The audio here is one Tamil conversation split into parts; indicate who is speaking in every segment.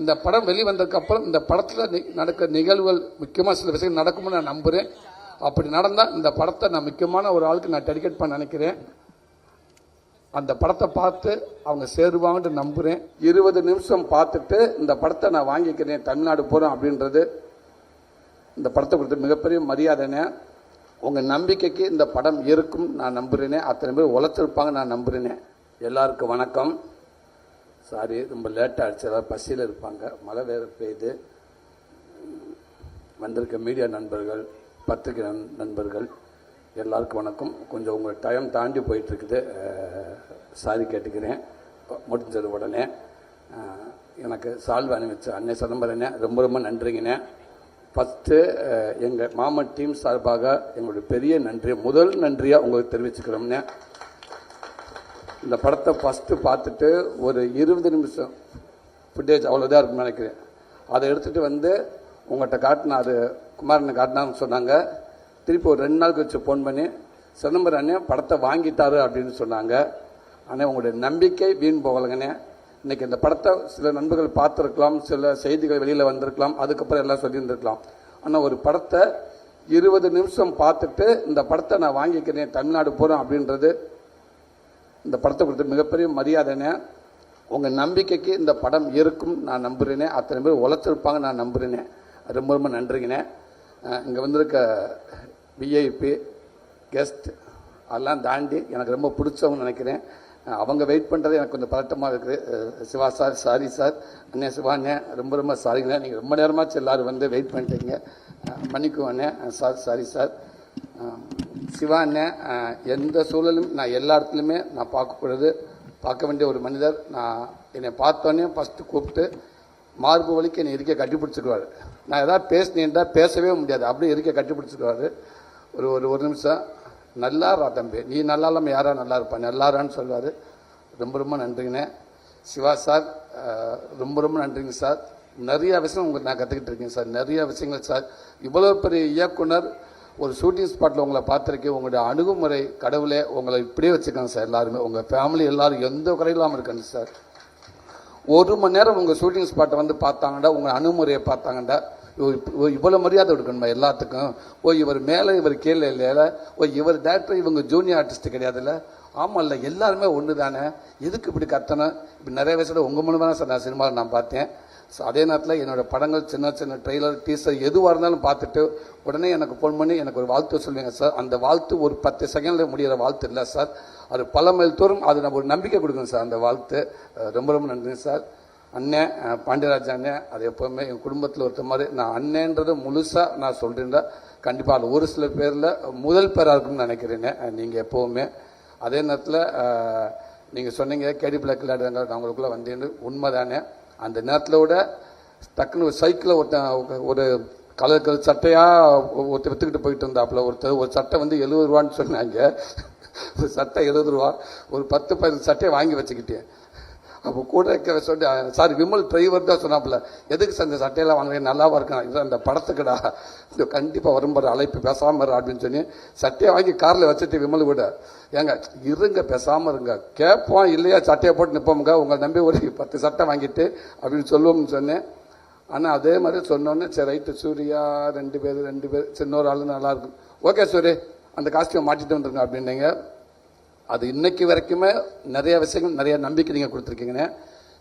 Speaker 1: இந்த படம் வெளிவந்ததுக்கு அப்புறம் இந்த படத்தில் நடக்கிற நிகழ்வுகள் முக்கியமாக சில விஷயங்கள் நடக்கும்னு நான் நம்புகிறேன். அப்படி நடந்தால் இந்த படத்தை நான் முக்கியமான ஒரு ஆளுக்கு நான் டெடிகேட் பண்ண நினைக்கிறேன். அந்த படத்தை பார்த்து அவங்க சேருவாங்கன்னு நம்புகிறேன். 20 நிமிஷம் பார்த்துட்டு இந்த படத்தை நான் வாங்கிக்கிறேன், தமிழ்நாடு போகிறோம் அப்படின்றது இந்த படத்தை கொடுத்து மிகப்பெரிய மரியாதைனே. உங்கள் நம்பிக்கைக்கு இந்த படம் இருக்கும் நான் நம்புகிறேனே. அத்தனை பேர் உழைச்சிருப்பாங்க நான் நம்புகிறேனே. எல்லாருக்கும் வணக்கம். சாரி, ரொம்ப லேட்டாக ஆகிடுச்சு. எல்லோரும் பசியில் இருப்பாங்க, மழை வேறு பெய்யுது. வந்திருக்க மீடியா நண்பர்கள், பத்திரிகை நண்பர்கள் எல்லாருக்கும் வணக்கம். கொஞ்சம் உங்கள் டைம் தாண்டி போயிட்டுருக்குது, சாரி கேட்டுக்கிறேன். முடிஞ்சது உடனே எனக்கு சால்வை அனுப்பிச்ச அன்னை சிதம்பரனே ரொம்ப ரொம்ப நன்றிங்கண்ணே. ஃபஸ்ட்டு எங்கள் மாமன் டீம் சார்பாக எங்களுடைய பெரிய நன்றி, முதல் நன்றியாக உங்களுக்கு தெரிவிச்சுக்கிறோம்னே. இந்த படத்தை ஃபஸ்ட்டு பார்த்துட்டு ஒரு 20 நிமிஷம் ஃபுட்டேஜ் அவ்வளோதான் இருக்குன்னு நினைக்கிறேன். அதை எடுத்துகிட்டு வந்து உங்கள்கிட்ட காட்டினா, அது குமாரனை காட்டினான்னு சொன்னாங்க. திருப்பி ஒரு 2 நாள் கழிச்சு ஃபோன் பண்ணி சிதம்பரம் அண்ணே படத்தை வாங்கிட்டாரு அப்படின்னு சொன்னாங்க. ஆனால் உங்களுடைய நம்பிக்கை வீண் போகலைங்கண்ணே. இன்றைக்கி இந்த படத்தை சில நண்பர்கள் பார்த்துருக்கலாம், சில செய்திகள் வெளியில் வந்திருக்கலாம், அதுக்கப்புறம் எல்லாம் சொல்லியிருந்துருக்கலாம். ஆனால் ஒரு படத்தை 20 நிமிஷம் பார்த்துட்டு இந்த படத்தை நான் வாங்கிக்கிறேன், தமிழ்நாடு போகிறோம் அப்படின்றது இந்த படத்தை கொடுத்து மிகப்பெரிய மரியாதைனே. உங்கள் நம்பிக்கைக்கு இந்த படம் இருக்கும் நான் நம்புகிறேனே. அத்தனை பேர் உழைச்சிருப்பாங்க நான் நம்புகிறேனே. ரொம்ப ரொம்ப நன்றிங்கண்ணே. இங்கே வந்திருக்க விஐபி கெஸ்ட் அதெல்லாம் தாண்டி எனக்கு ரொம்ப பிடிச்சவங்க நினைக்கிறேன். அவங்க வெயிட் பண்ணுறது எனக்கு கொஞ்சம் பதட்டமாக இருக்குது. சிவா சார் சாரி சார், அண்ணே சிவாண்ணே ரொம்ப ரொம்ப சாரிங்கண்ணே. நீங்கள் ரொம்ப நேரமாச்சு எல்லோரும் வந்து வெயிட் பண்ணிட்டீங்க, மன்னிக்குவாண்ணே. Sir sorry sir. சிவா அண்ணன் எந்த சூழலும் நான் எல்லா இடத்துலையுமே நான் பார்க்க வேண்டிய ஒரு மனிதர். நான் என்னை பார்த்தோன்னே ஃபஸ்ட்டு கூப்பிட்டு மார்பு வலிக்கு என்னை இருக்க கட்டி பிடிச்சிக்குவார். நான் எதாவது பேசினேன்டா பேசவே முடியாது, அப்படியே இருக்க கட்டி பிடிச்சிக்குவார். ஒரு நிமிஷம், நல்லாரா தம்பி, நீ நல்லா இல்லாமல் யாரா நல்லா இருப்பான், நல்லாரான்னு சொல்லுவார். ரொம்ப ரொம்ப நன்றிங்கண்ணே. சிவா சார் ரொம்ப ரொம்ப நன்றிங்க சார். நிறையா விஷயம் உங்களுக்கு நான் கற்றுக்கிட்டு இருக்கேன் சார், நிறையா விஷயங்கள் சார். இவ்வளோ பெரிய இயக்குனர் ஒரு ஷூட்டிங் ஸ்பாட்டில் உங்களை பார்த்துருக்கேன். உங்களுடைய அணுகுமுறை கடவுளே உங்களை இப்படியே வச்சுக்கோங்க சார். எல்லாருமே உங்கள் ஃபேமிலி எல்லோரும் எந்த குறையில்லாமல் இருக்காங்க சார். 1 மணி நேரம் உங்கள் ஷூட்டிங் ஸ்பாட்டை வந்து பார்த்தாங்கண்டா, உங்கள் அணுகுமுறையை பார்த்தாங்கண்டா, இவ்வளோ மரியாதை கொடுக்கணுமா எல்லாத்துக்கும். இவர் மேலே இவர் கீழே இல்லையில, இவர் டேரக்டர் இவங்க ஜூனியர் ஆர்டிஸ்ட் கிடையாதுல்ல. ஆமாம் இல்லை, எல்லாருமே ஒன்று தானே, எதுக்கு இப்படி கத்தணும். இப்படி நிறைய வயசோட உங்கள் மூலமாக தான் சார் நான் சினிமாவில் நான் பார்த்தேன். ஸோ அதே நேரத்தில் என்னோடய படங்கள் சின்ன சின்ன ட்ரெய்லர் டீசர் எதுவாக இருந்தாலும் பார்த்துட்டு உடனே எனக்கு ஃபோன் பண்ணி எனக்கு ஒரு வாழ்த்து சொல்லுவீங்க சார். அந்த வாழ்த்து ஒரு 10 செகண்டில் முடிகிற வாழ்த்து இல்லை சார், அது பல மைல் தோறும் அது நம்ம ஒரு நம்பிக்கை கொடுக்கணும் சார். அந்த வாழ்த்து ரொம்ப ரொம்ப நன்றிங்க சார். அண்ணன் பாண்டியராஜ் அண்ணன் அது எப்போவுமே என் குடும்பத்தில் ஒருத்த மாதிரி. நான் அண்ணன்றது முழுசாக நான் சொல்கிறேன்டா, கண்டிப்பாக அது ஒரு சில பேரில் முதல் பேராக இருக்குன்னு நினைக்கிறேங்க நீங்கள் எப்போவுமே. அதே நேரத்தில் நீங்கள் சொன்னீங்க கேடி பிளாக் விளையாடுறாங்க, நான் உங்களுக்குள்ளே வந்தேன்னு உண்மை தானே. அந்த நேரத்தில் விட டக்குன்னு ஒரு சைக்கிளில் ஒரு கலர் சட்டையாக ஒருத்தர் விற்றுக்கிட்டு போயிட்டு இருந்தாப்புல. ஒரு சட்டை வந்து 70 ரூபான்னு சொன்னாங்க. ஒரு சட்டை 70 ரூபா, ஒரு 10-15 சட்டையை வாங்கி வச்சுக்கிட்டேன். அப்போ கூட இருக்கிற சொல்லி சார் விமல் டிரைவர் தான் சொன்னாப்புல, எதுக்கு சார் இந்த சட்டையெல்லாம் வாங்குறேன், நல்லாவா இருக்கான், இது அந்த படத்துக்குடா, இது கண்டிப்பாக வரும்பாரு, அழைப்பு பேசாமல் இரு அப்படின்னு சொல்லி சட்டையை வாங்கி காரில் வச்சுட்டு விமல் கூட, ஏங்க இருங்க பேசாமல் இருங்க, கேட்போம் இல்லையா சட்டையை போட்டு நிற்போமுங்க, உங்களை நம்பி ஒரு 10 சட்டை வாங்கிட்டு அப்படின்னு சொல்லுவோம்னு சொன்னேன். ஆனால் அதே மாதிரி சொன்னோன்னே சரி ரைட்டு சூர்யா 2 பேர் சின்னொரு ஆளு நல்லாயிருக்கும், ஓகே சூரிய அந்த காஸ்டியூம் மாட்டிட்டு வந்துருங்க அப்படின்னீங்க. அது இன்னைக்கு வரைக்குமே நிறைய விஷயங்கள் நிறைய நம்பிக்கை நீங்கள் கொடுத்துருக்கீங்கண்ணே.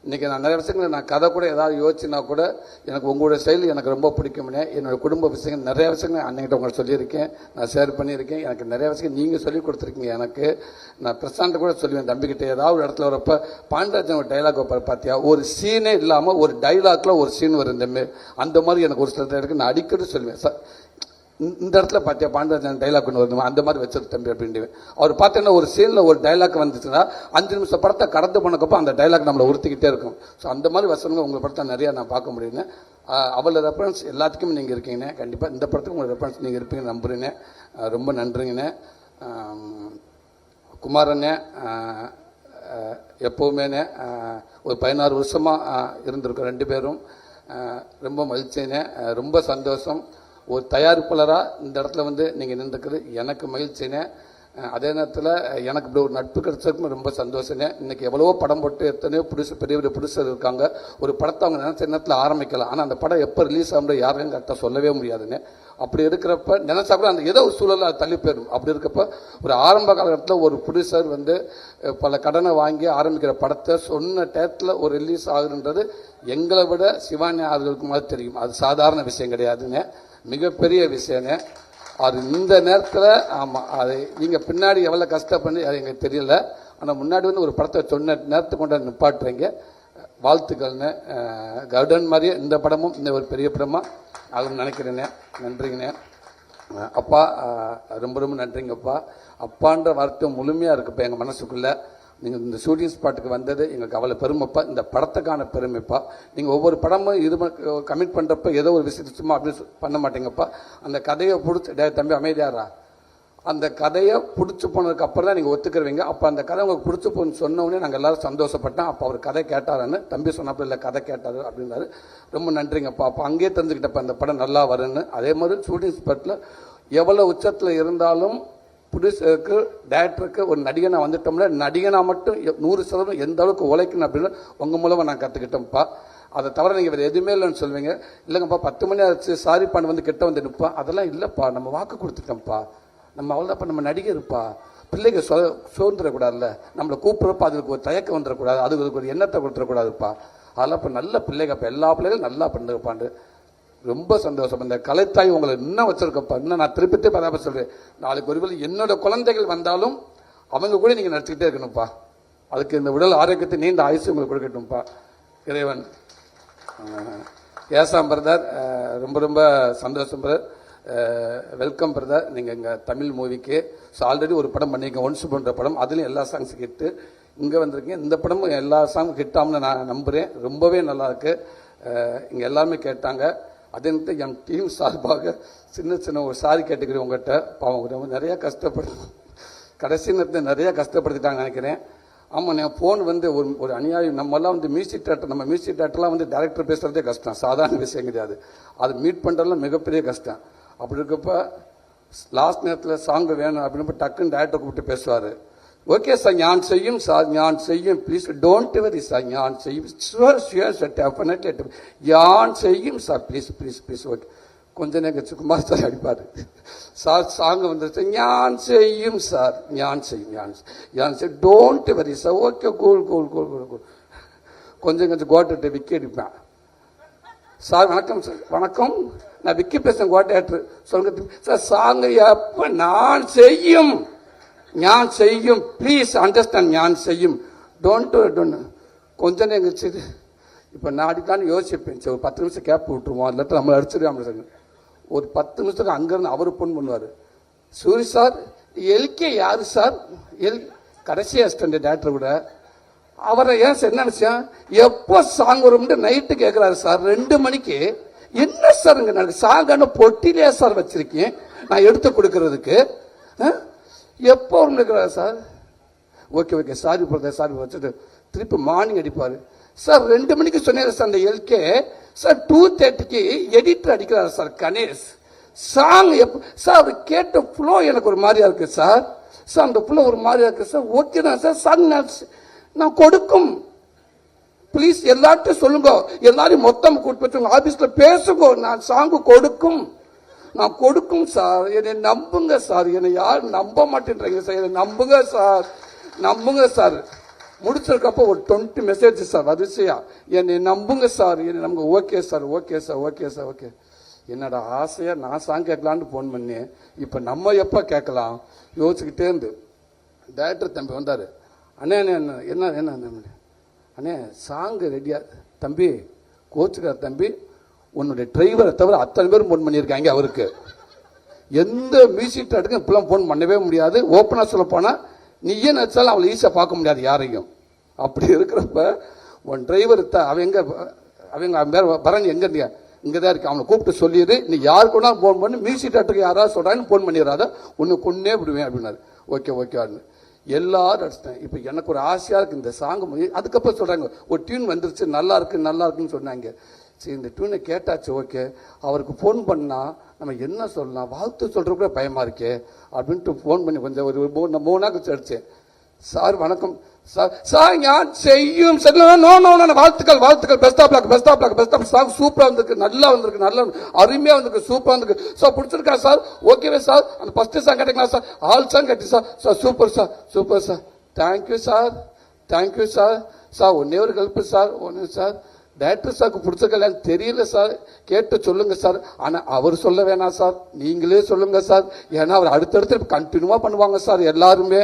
Speaker 1: இன்றைக்கி நான் நிறைய விஷயங்கள் நான் கதை கூட ஏதாவது யோசிச்சுனா கூட எனக்கு உங்களுடைய செயல் எனக்கு ரொம்ப பிடிக்கும்னே. என்னோடய குடும்ப விஷயங்கள் நிறைய விஷயங்கள் அன்னைக்கிட்ட உங்களுக்கு சொல்லியிருக்கேன், நான் ஷேர் பண்ணியிருக்கேன். எனக்கு நிறைய விஷயம் நீங்கள் சொல்லி கொடுத்துருக்கீங்க. எனக்கு நான் பிரசாந்த் கூட சொல்லுவேன் தம்பிக்கிட்ட, ஏதாவது ஒரு இடத்துல வரப்போ பாண்டராஜன் ஒரு டைலாக் வைப்பார் பார்த்தியா, ஒரு சீனே இல்லாமல் ஒரு டைலாக்ல ஒரு சீன் வரும் அந்த மாதிரி எனக்கு ஒரு சில இடத்துக்கு நான் அடிக்கடி சொல்லுவேன் சார், இந்த இடத்துல பார்த்தியா பாண்டராஜன் டைலாக் ஒன்று வருது அந்த மாதிரி வச்சிரு தம்பி அப்படின்ட்டு. அவர் பார்த்தீங்கன்னா ஒரு சீனில் ஒரு டைலாக் வந்துச்சுன்னா 5 நிமிஷம் படத்தை கடந்து போனக்கப்போ அந்த டைலாக் நம்மளை உறுத்திக்கிட்டே இருக்கும். ஸோ அந்த மாதிரி வசனங்கள் உங்கள் படத்தை நிறையா நான் பார்க்க முடியுங்க. அவ்வளோ ரெஃபரன்ஸ் எல்லாத்துக்குமே நீங்கள் இருக்கீங்கண்ணே. கண்டிப்பாக இந்த படத்துக்கு உங்கள் ரெஃபரன்ஸ் நீங்கள் இருப்பீங்கன்னு நம்புறீங்கண்ணே. ரொம்ப நன்றிங்கண்ணே. குமாரண்ணே எப்போவுமேண்ணே ஒரு 16 வருஷமாக இருந்திருக்கோம் 2 பேரும். ரொம்ப மகிழ்ச்சிண்ணே, ரொம்ப சந்தோஷம். ஒரு தயாரிப்பாளராக இந்த இடத்துல வந்து நீங்கள் நின்றுக்கிறது எனக்கு மகிழ்ச்சினே. அதே நேரத்தில் எனக்கு இப்படி ஒரு நட்பு கிடைச்சதுக்கும் ரொம்ப சந்தோஷங்க. இன்னைக்கு எவ்வளவோ படம் போட்டு எத்தனையோ பெரிய பெரிய ப்ரொடியூசர் இருக்காங்க. ஒரு படத்தை அவங்க நினைச்ச நேரத்தில் ஆரம்பிக்கலாம். ஆனால் அந்த படம் எப்போ ரிலீஸ் ஆகும்போது யாரையும் கரெக்டாக சொல்லவே முடியாதுங்க. அப்படி இருக்கிறப்ப நினைச்சா கூட அந்த ஏதோ ஒரு சூழலில் அது தள்ளி போயிடும். அப்படி இருக்கப்ப ஒரு ஆரம்ப காலகட்டத்தில் ஒரு ப்ரொடியூசர் வந்து பல கடனை வாங்கி ஆரம்பிக்கிற படத்தை சொன்ன டயத்தில் ஒரு ரிலீஸ் ஆகுதுன்றது எங்களை விட சிவானி அவர்களுக்கு மாதிரி தெரியும். அது சாதாரண விஷயம் கிடையாதுங்க, மிகப்பெரிய விஷயங்க. அது இந்த நேரத்தில் ஆமாம், அது நீங்கள் பின்னாடி எவ்வளோ கஷ்டப்பண்ணி அது எங்களுக்கு தெரியல. ஆனால் முன்னாடி வந்து ஒரு படத்தை சொன்ன நேரத்துக்கு கொண்டு நிப்பாட்டுறீங்க, வாழ்த்துக்கள்னு. கருடன் மாதிரியே இந்த படமும் இந்த ஒரு பெரிய படமாக ஆகும்னு நினைக்கிறேனே. நன்றிங்கண்ணே. அப்பா ரொம்ப ரொம்ப நன்றிங்கப்பா. அப்பான்ற வார்த்தை முழுமையாக இருக்குப்பா எங்கள் மனசுக்குள்ளே. நீங்கள் இந்த ஷூட்டிங் ஸ்பாட்டுக்கு வந்தது எங்களுக்கு அவ்வளோ பெருமைப்பா, இந்த படத்துக்கான பெருமைப்பா. நீங்கள் ஒவ்வொரு படமும் இது கமிட் பண்ணுறப்ப ஏதோ ஒரு விஷயத்தை சும்மா அப்படி பண்ண மாட்டீங்கப்பா. அந்த கதையை பிடிச்சி தம்பி அமைதியாரா, அந்த கதையை பிடிச்சி போனதுக்கு அப்புறம் தான் நீங்கள் ஒத்துக்கிறவங்க. அப்போ அந்த கதை உங்களுக்கு பிடிச்சி போன்னு சொன்னோடனே நாங்கள் எல்லாரும் சந்தோஷப்பட்டோம். அப்போ அவர் கதை கேட்டாரான்னு தம்பி சொன்னப்போ இல்லை கதை கேட்டார் அப்படின்னாரு. ரொம்ப நன்றிங்கப்பா. அப்போ அங்கேயே தெரிஞ்சுக்கிட்டப்ப அந்த படம் நல்லா வருன்னு. அதே மாதிரி ஷூட்டிங் ஸ்பாட்டில் எவ்வளோ உச்சத்தில் இருந்தாலும் ப்ரொடியூசருக்கு டைரக்டருக்கு ஒரு நடிகனாக வந்துட்டோம்னா நடிகனாக மட்டும் 100% எந்த அளவுக்கு உழைக்கணும் அப்படின்னு உங்கள் மூலமாக நான் கற்றுக்கிட்டேன்ப்பா. அதை தவிர நீங்கள் வேறு எதுவுமே இல்லைன்னு சொல்லுவீங்க. இல்லைங்கப்பா 10 மணி ஆச்சு சாரி பண்ண வந்து கிட்ட வந்து நிற்பா, அதெல்லாம் இல்லைப்பா, நம்ம வாக்கு கொடுத்துட்டோம்ப்பா, நம்ம அவ்வளோதான்ப்பா, நம்ம நடிகருப்பா, பிள்ளைங்க சோர்ந்துடக்கூடாதுல்ல, நம்மளை கூப்பிட்றப்ப அதுக்கு ஒரு தயக்கம் வந்துடக்கூடாது, அதுக்கு ஒரு எண்ணத்தை கொடுத்துடக்கூடாதுப்பா, அதெல்லாம் இப்போ நல்ல பிள்ளைங்கப்பா, எல்லா பிள்ளைகளும் நல்லா பண்ணுங்கப்பாண்டு. ரொம்ப சந்தோஷம். இந்த கலைத்தாய் உங்களை இன்னும் வச்சிருக்கப்பா. இன்னும் நான் திருப்பி பதாப சொல்றேன், நாளைக்கு ஒருவேளை என்னோட குழந்தைகள் வந்தாலும் அவங்க கூட நீங்க நடிச்சுக்கிட்டே இருக்கணும்ப்பா. அதுக்கு இந்த உடல் ஆரோக்கியத்தை நீண்ட ஆயுசு உங்களுக்கு கொடுக்கட்டும்ப்பா இறைவன். ஏசாம் பிரதர் ரொம்ப ரொம்ப சந்தோஷம் பிரதர், வெல்கம் பிரதர். நீங்கள் எங்கள் தமிழ் மூவிக்கு ஆல்ரெடி ஒரு படம் பண்ணியிருக்கேன், ஒன்ஸ் பண்ணுற படம், அதுலேயும் எல்லா சாங்ஸ் ஹிட்டு. இங்கே வந்திருக்கீங்க, இந்த படமும் எல்லா சாங்கும் ஹிட்டாகும்னு நான் நம்புகிறேன். ரொம்பவே நல்லாயிருக்கு. இங்கே எல்லாருமே கேட்டாங்க. அதே என் டீம் சார்பாக சின்ன ஒரு சாரி கேட்டுக்கிறேன் உங்கள்கிட்ட. பாவம் நிறையா கடைசி நேரத்தில் நிறையா கஷ்டப்படுத்திட்டாங்க நினைக்கிறேன். ஆமாம், நான் ஃபோன் வந்து ஒரு அநியாயம். நம்மெல்லாம் வந்து மியூசிக் டேரக்டர்லாம் வந்து டைரக்டர் பேசுகிறதே கஷ்டம், சாதாரண விஷயம் கிடையாது. அது மீட் பண்ணுறதுலாம் மிகப்பெரிய கஷ்டம். அப்படி இருக்கப்ப லாஸ்ட் நேரத்தில் சாங் வேணும் அப்படின்னு டக்குன்னு டைரக்டர் கூப்பிட்டு பேசுவார். ஓகே சார், ஞான் செய்யும் சார், ஞான் செய்யும், ப்ளீஸ் டோன்ட் வெரி சார், ஞான் செய்யும், ஷுவர் சார், டெஃபினெட்லி ஞான் செய்யும் சார், ப்ளீஸ் ஓகே. கொஞ்ச நேரம் சுகுமார் சார் அடிப்பார், சார் சாங் வந்துருச்சு, ஞான் செய்யும் சார், ஞான் செய்யும், don't worry sir, okay cool. கொஞ்சம் கோட்டை விக்கி அடிப்பேன். சார் வணக்கம் சார், வணக்கம், நான் விக்கி பேசுறேன் கோட்டை சொல்லுங்க சார். சாங் எப்ப நான் செய்யும், ஞான் செய்யும், ப்ளீஸ் அண்டர்ஸ்டாண்ட், ஞான் செய்யும், டோன்ட் கொஞ்ச நேரம் கழிச்சு இப்போ நான் அடிக்கலான்னு யோசிப்பேன். சரி ஒரு 10 நிமிஷம் கேப் விட்டுருவோம், இல்லாட்டி நம்மளை அடிச்சிருக்காம. ஒரு 10 நிமிஷத்துக்கு அங்கேருந்து அவர் ஃபோன் பண்ணுவார். சூரி சார், எல்கே யாரு சார், கடைசி அசிஸ்டன்ட் டேரக்டர் கூட. அவரை ஏன் சார் என்ன நினைச்சேன், எப்போ சாங் வரும்னு நைட்டு கேட்குறாரு சார் 2 மணிக்கு. என்ன சார் இங்கே நடக்கு, சாங்கான பொட்டிலே சார் வச்சிருக்கேன் நான் எடுத்து கொடுக்கறதுக்கு, எப்போ இருக்கிறார் sir. Okay sorry brother, sorry வச்சுட்டு திருப்பி மார்னிங் அடிப்பார். சார் 2 மணிக்கு சொன்னார் சார் அந்த எல்கே சார், 2:30க்கு எடிட்டர் அடிக்கிறார் சார் கணேஷ். சாங் எப்போ சார், அவர் கேட்ட ஃப்ளோ எனக்கு ஒரு மாதிரியா இருக்கு சார், அந்த ஃப்ளோ ஒரு மாதிரியா இருக்கு சார். ஓகே தான் சார், சாங் நான் கொடுக்கும், ப்ளீஸ் எல்லார்ட்டும் சொல்லுங்க, எல்லாரையும் மொத்தம் கூப்பிட்டு ஆபீஸ்ல பேசுங்க, நான் சாங்கு கொடுக்கும், நான் கொடுக்கும் சார், என்னை நம்புங்க சார், என்னை யாரும் நம்ப மாட்டேன்றீங்க சார், என்னை நம்புங்க சார். முடிச்சிருக்கப்போ ஒரு 20 மெசேஜ் சார் வரிசையா, என்னை நம்புங்க சார், என்னை நம்புங்க. Okay sir. என்னடா ஆசையா நான் சாங் கேட்கலான்னு போன் பண்ணி, இப்போ நம்ம எப்போ கேட்கலாம் யோசிச்சுக்கிட்டே இருந்து டைரக்டர் தம்பி வந்தார். அண்ணே என்ன அண்ணே சாங் ரெடியா தம்பி, கோச்சுக்கார் தம்பி, உன்னுடைய டிரைவரை தவிர அத்தனை பேரும் போன் பண்ணியிருக்காங்க அவருக்கு. எந்த மியூசிக் டேரக்டருக்கும் இப்பெல்லாம் போன் பண்ணவே முடியாது. ஓப்பனாக சொல்ல போனால் நீயே நினைச்சாலும் அவளை ஈஸியாக பார்க்க முடியாது யாரையும். அப்படி இருக்கிறப்ப உன் டிரைவர் அவங்க பேர் பரன் எங்க இருந்தியா, இங்கே தான் இருக்கு, அவனை கூப்பிட்டு சொல்லிடு, நீ யாருக்குன்னா போன் பண்ணி மியூசிக் டேரக்டருக்கு யாராவது சொல்கிறான்னு போன் பண்ணிடுறாத, ஒன்று கொன்னே விடுவேன் அப்படின்னாரு. ஓகேன்னு எல்லாரும் அடிச்சிட்டேன். இப்போ எனக்கு ஒரு ஆசையாக இருக்குது இந்த சாங். அதுக்கப்புறம் சொல்கிறாங்க ஒரு டியூன் வந்துருச்சு, நல்லா இருக்குன்னு சொன்னாங்க. சரி இந்த டியூனை கேட்டாச்சு, ஓகே. அவருக்கு ஃபோன் பண்ணால் நம்ம என்ன சொல்லலாம், வாழ்த்து சொல்கிற கூட பயமாக இருக்கே அப்படின்ட்டு ஃபோன் பண்ணி கொஞ்சம் ஒரு 3 நாள் கழிச்சு அடிச்சேன். சார் வணக்கம் சார். சார் ஞான் செய்யும் வாழ்த்துக்கள் வாழ்த்துக்கள், பெஸ்ட் ஆஃப் லக் சார், சூப்பராக வந்திருக்கு, நல்லா வந்திருக்கு, நல்லா அருமையாக வந்திருக்கு, சூப்பராக வந்திருக்கு சார், பிடிச்சிருக்கா சார், ஓகேவே சார். அந்த ஃபர்ஸ்ட் சாங் கேட்டீங்களா சார், ஆல் சாங் கேட்டி sir, super sir, thank you sir. ஒன்னே ஒரு ஹெல்ப் சார், ஒன்று சார், டைரக்டர் சாருக்கு பிடிச்சிருக்கலான்னு தெரியல சார், கேட்டு சொல்லுங்க சார். ஆனால் அவர் சொல்ல வேணாம் சார், நீங்களே சொல்லுங்க சார். ஏன்னா அவர் அடுத்தடுத்து கண்டினியூவாக பண்ணுவாங்க சார் எல்லாருமே.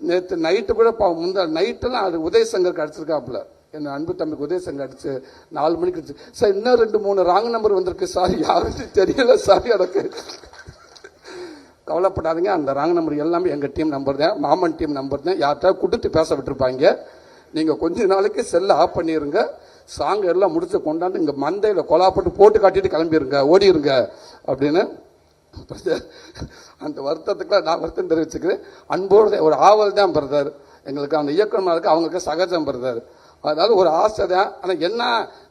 Speaker 1: நேற்று நைட்டு கூட முந்தா நைட்டெல்லாம் அது உதயசங்கருக்கு அடிச்சிருக்காப்புல, என் அன்பு தம்பிக்கு உதயசங்கர் அடிச்சு 4 மணிக்கு அடிச்சு சார். இன்னும் 2-3 ராங் நம்பர் வந்திருக்கு சார், யாருன்னு தெரியல சார் எனக்கு. கவலைப்படாதீங்க, அந்த ராங் நம்பர் எல்லாமே எங்கள் டீம் நம்பர் தான், மாமன் டீம் நம்பர் தான். யார்கிட்ட கொடுத்து பேச விட்டுருப்பாங்க. நீங்கள் கொஞ்ச நாளைக்கு செல்லை ஆஃப் பண்ணிடுங்க, சாங் எல்லாம் முடிச்சு கொண்டாந்து இங்கே மந்தையில் கொலாப்பட்டு போட்டு காட்டிட்டு கிளம்பிடுங்க, ஓடிடுங்க அப்படின்னு. அந்த வருத்தத்துக்குலாம் நான் வருத்தம் தெரிவிச்சுக்கிறேன். அன்போடு ஒரு ஆவல் தான் பிரதர் எங்களுக்கு, அந்த இயக்குனருக்கு அவங்களுக்கு சகஜம் பிரதர். அதனால ஒரு ஆசை தான். ஆனால் என்ன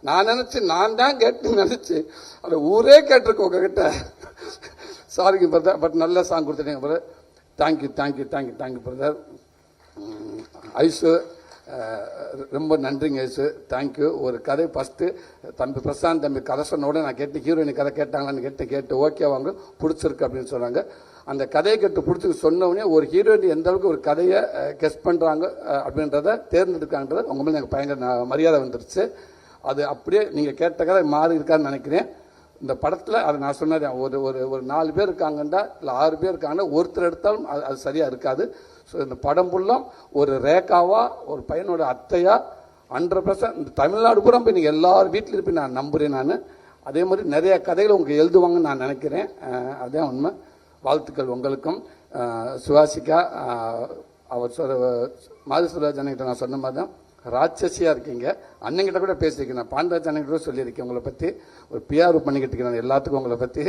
Speaker 1: நான் நினச்சி நான் தான் கேட்டு நினச்சி அந்த ஊரே கேட்டிருக்கு உங்ககிட்ட. சாரிங்க பிரதர், பட் நல்ல சாங் கொடுத்துட்டீங்க பிரதர். Thank you brother. ஐசு ரொம்ப நன்றிங்க ஐசு, தேங்க்யூ. ஒரு கதை ஃபஸ்ட்டு தம்பி பிரசாந்த் தம்பி கதை சொன்ன உடனே நான் கேட்டு ஹீரோயினி கதை கேட்டாங்களான்னு கேட்டு ஓகே வாங்க பிடிச்சிருக்கு அப்படின்னு சொன்னாங்க. அந்த கதையை கேட்டு பிடிச்சி சொன்னவொடனே ஒரு ஹீரோயின் எந்த அளவுக்கு ஒரு கதையை கெஸ்ட் பண்ணுறாங்க அப்படின்றத தேர்ந்தெடுக்காங்கன்றது உங்க மேலே எனக்கு பயங்கர மரியாதை வந்துருச்சு. அது அப்படியே நீங்கள் கேட்ட கதை மாறி இருக்கான்னு நினைக்கிறேன். இந்த படத்தில் அது நான் சொன்னது ஒரு 4 பேர் இருக்காங்கன்னா இல்லை 6 பேர் இருக்காங்கன்னா ஒருத்தர் எடுத்தாலும் அது சரியாக இருக்காது. ஸோ இந்த படம் ஃபுல்லும் ஒரு ரேகாவா ஒரு பையனோட அத்தையா 100% இந்த தமிழ்நாடு பூரா போய் நீங்கள் எல்லாரும் வீட்டில் இருப்பேன் நான் நம்புகிறேன். நான் அதே மாதிரி நிறைய கதைகளை உங்களுக்கு எழுதுவாங்கன்னு நான் நினைக்கிறேன். அதுதான் உண்மை. வாழ்த்துக்கள் உங்களுக்கும். சுவாசிகா அவர் மாதுசுராஜ் அண்ணங்கிட்ட நான் சொன்ன மாதிரி தான் ராட்சசியாக இருக்கீங்க. அண்ணங்கிட்ட கூட பேசியிருக்கேன், நான் பாண்டராஜ் அண்ணங்கிட்ட கூட சொல்லியிருக்கேன் உங்களை பற்றி, ஒரு பிஆர் பண்ணிக்கிட்டு இருக்கேன் எல்லாத்துக்கும் உங்களை பற்றி.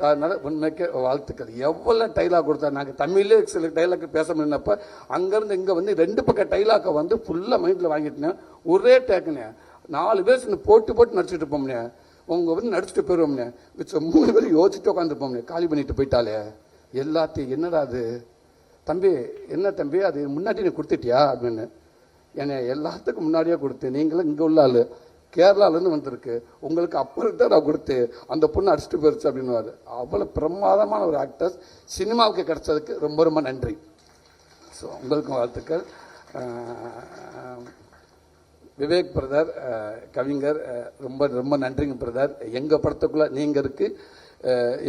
Speaker 1: அதனால் உண்மைக்கு வாழ்த்துக்கள். எவ்வளோ டைலாக் கொடுத்தா, நாங்கள் தமிழ்லேயே சில டைலாக் பேச முடியினப்போ அங்கேருந்து இங்கே வந்து 2 பக்கம் டைலாக்கை வந்து ஃபுல்லாக மைண்டில் வாங்கிட்டேன். ஒரே டேக்குனே 4 பேர் போட்டு நடிச்சுட்டு இருப்போம்னே, உங்கள் வந்து நடிச்சுட்டு போயிடுவோம்னே, மிச்சம் 3 பேர் யோசிச்சுட்டு உட்காந்துருப்போம்னே, காலி பண்ணிட்டு போயிட்டாலே எல்லாத்தையும். என்னடா அது தம்பி, என்ன தம்பி அது முன்னாடி நீ கொடுத்துட்டியா அப்படின்னு. என்னை எல்லாத்துக்கும் முன்னாடியே கொடுத்து, நீங்களும் இங்கே உள்ள ஆள் கேரளாலேருந்து வந்திருக்கு, உங்களுக்கு அப்புறம் தான் நான் கொடுத்து அந்த பொண்ணு அடிச்சுட்டு போயிடுச்சு அப்படின்னு. அவ்வளோ பிரமாதமான ஒரு ஆக்டர்ஸ் சினிமாவுக்கு கிடைச்சதுக்கு ரொம்ப ரொம்ப நன்றி. ஸோ உங்களுக்கும் வாழ்த்துக்கள். விவேக் பிரதர் கவிஞர், ரொம்ப ரொம்ப நன்றிங்க பிரதர். எங்கள் படத்துக்குள்ளே நீங்கள் இருக்கு.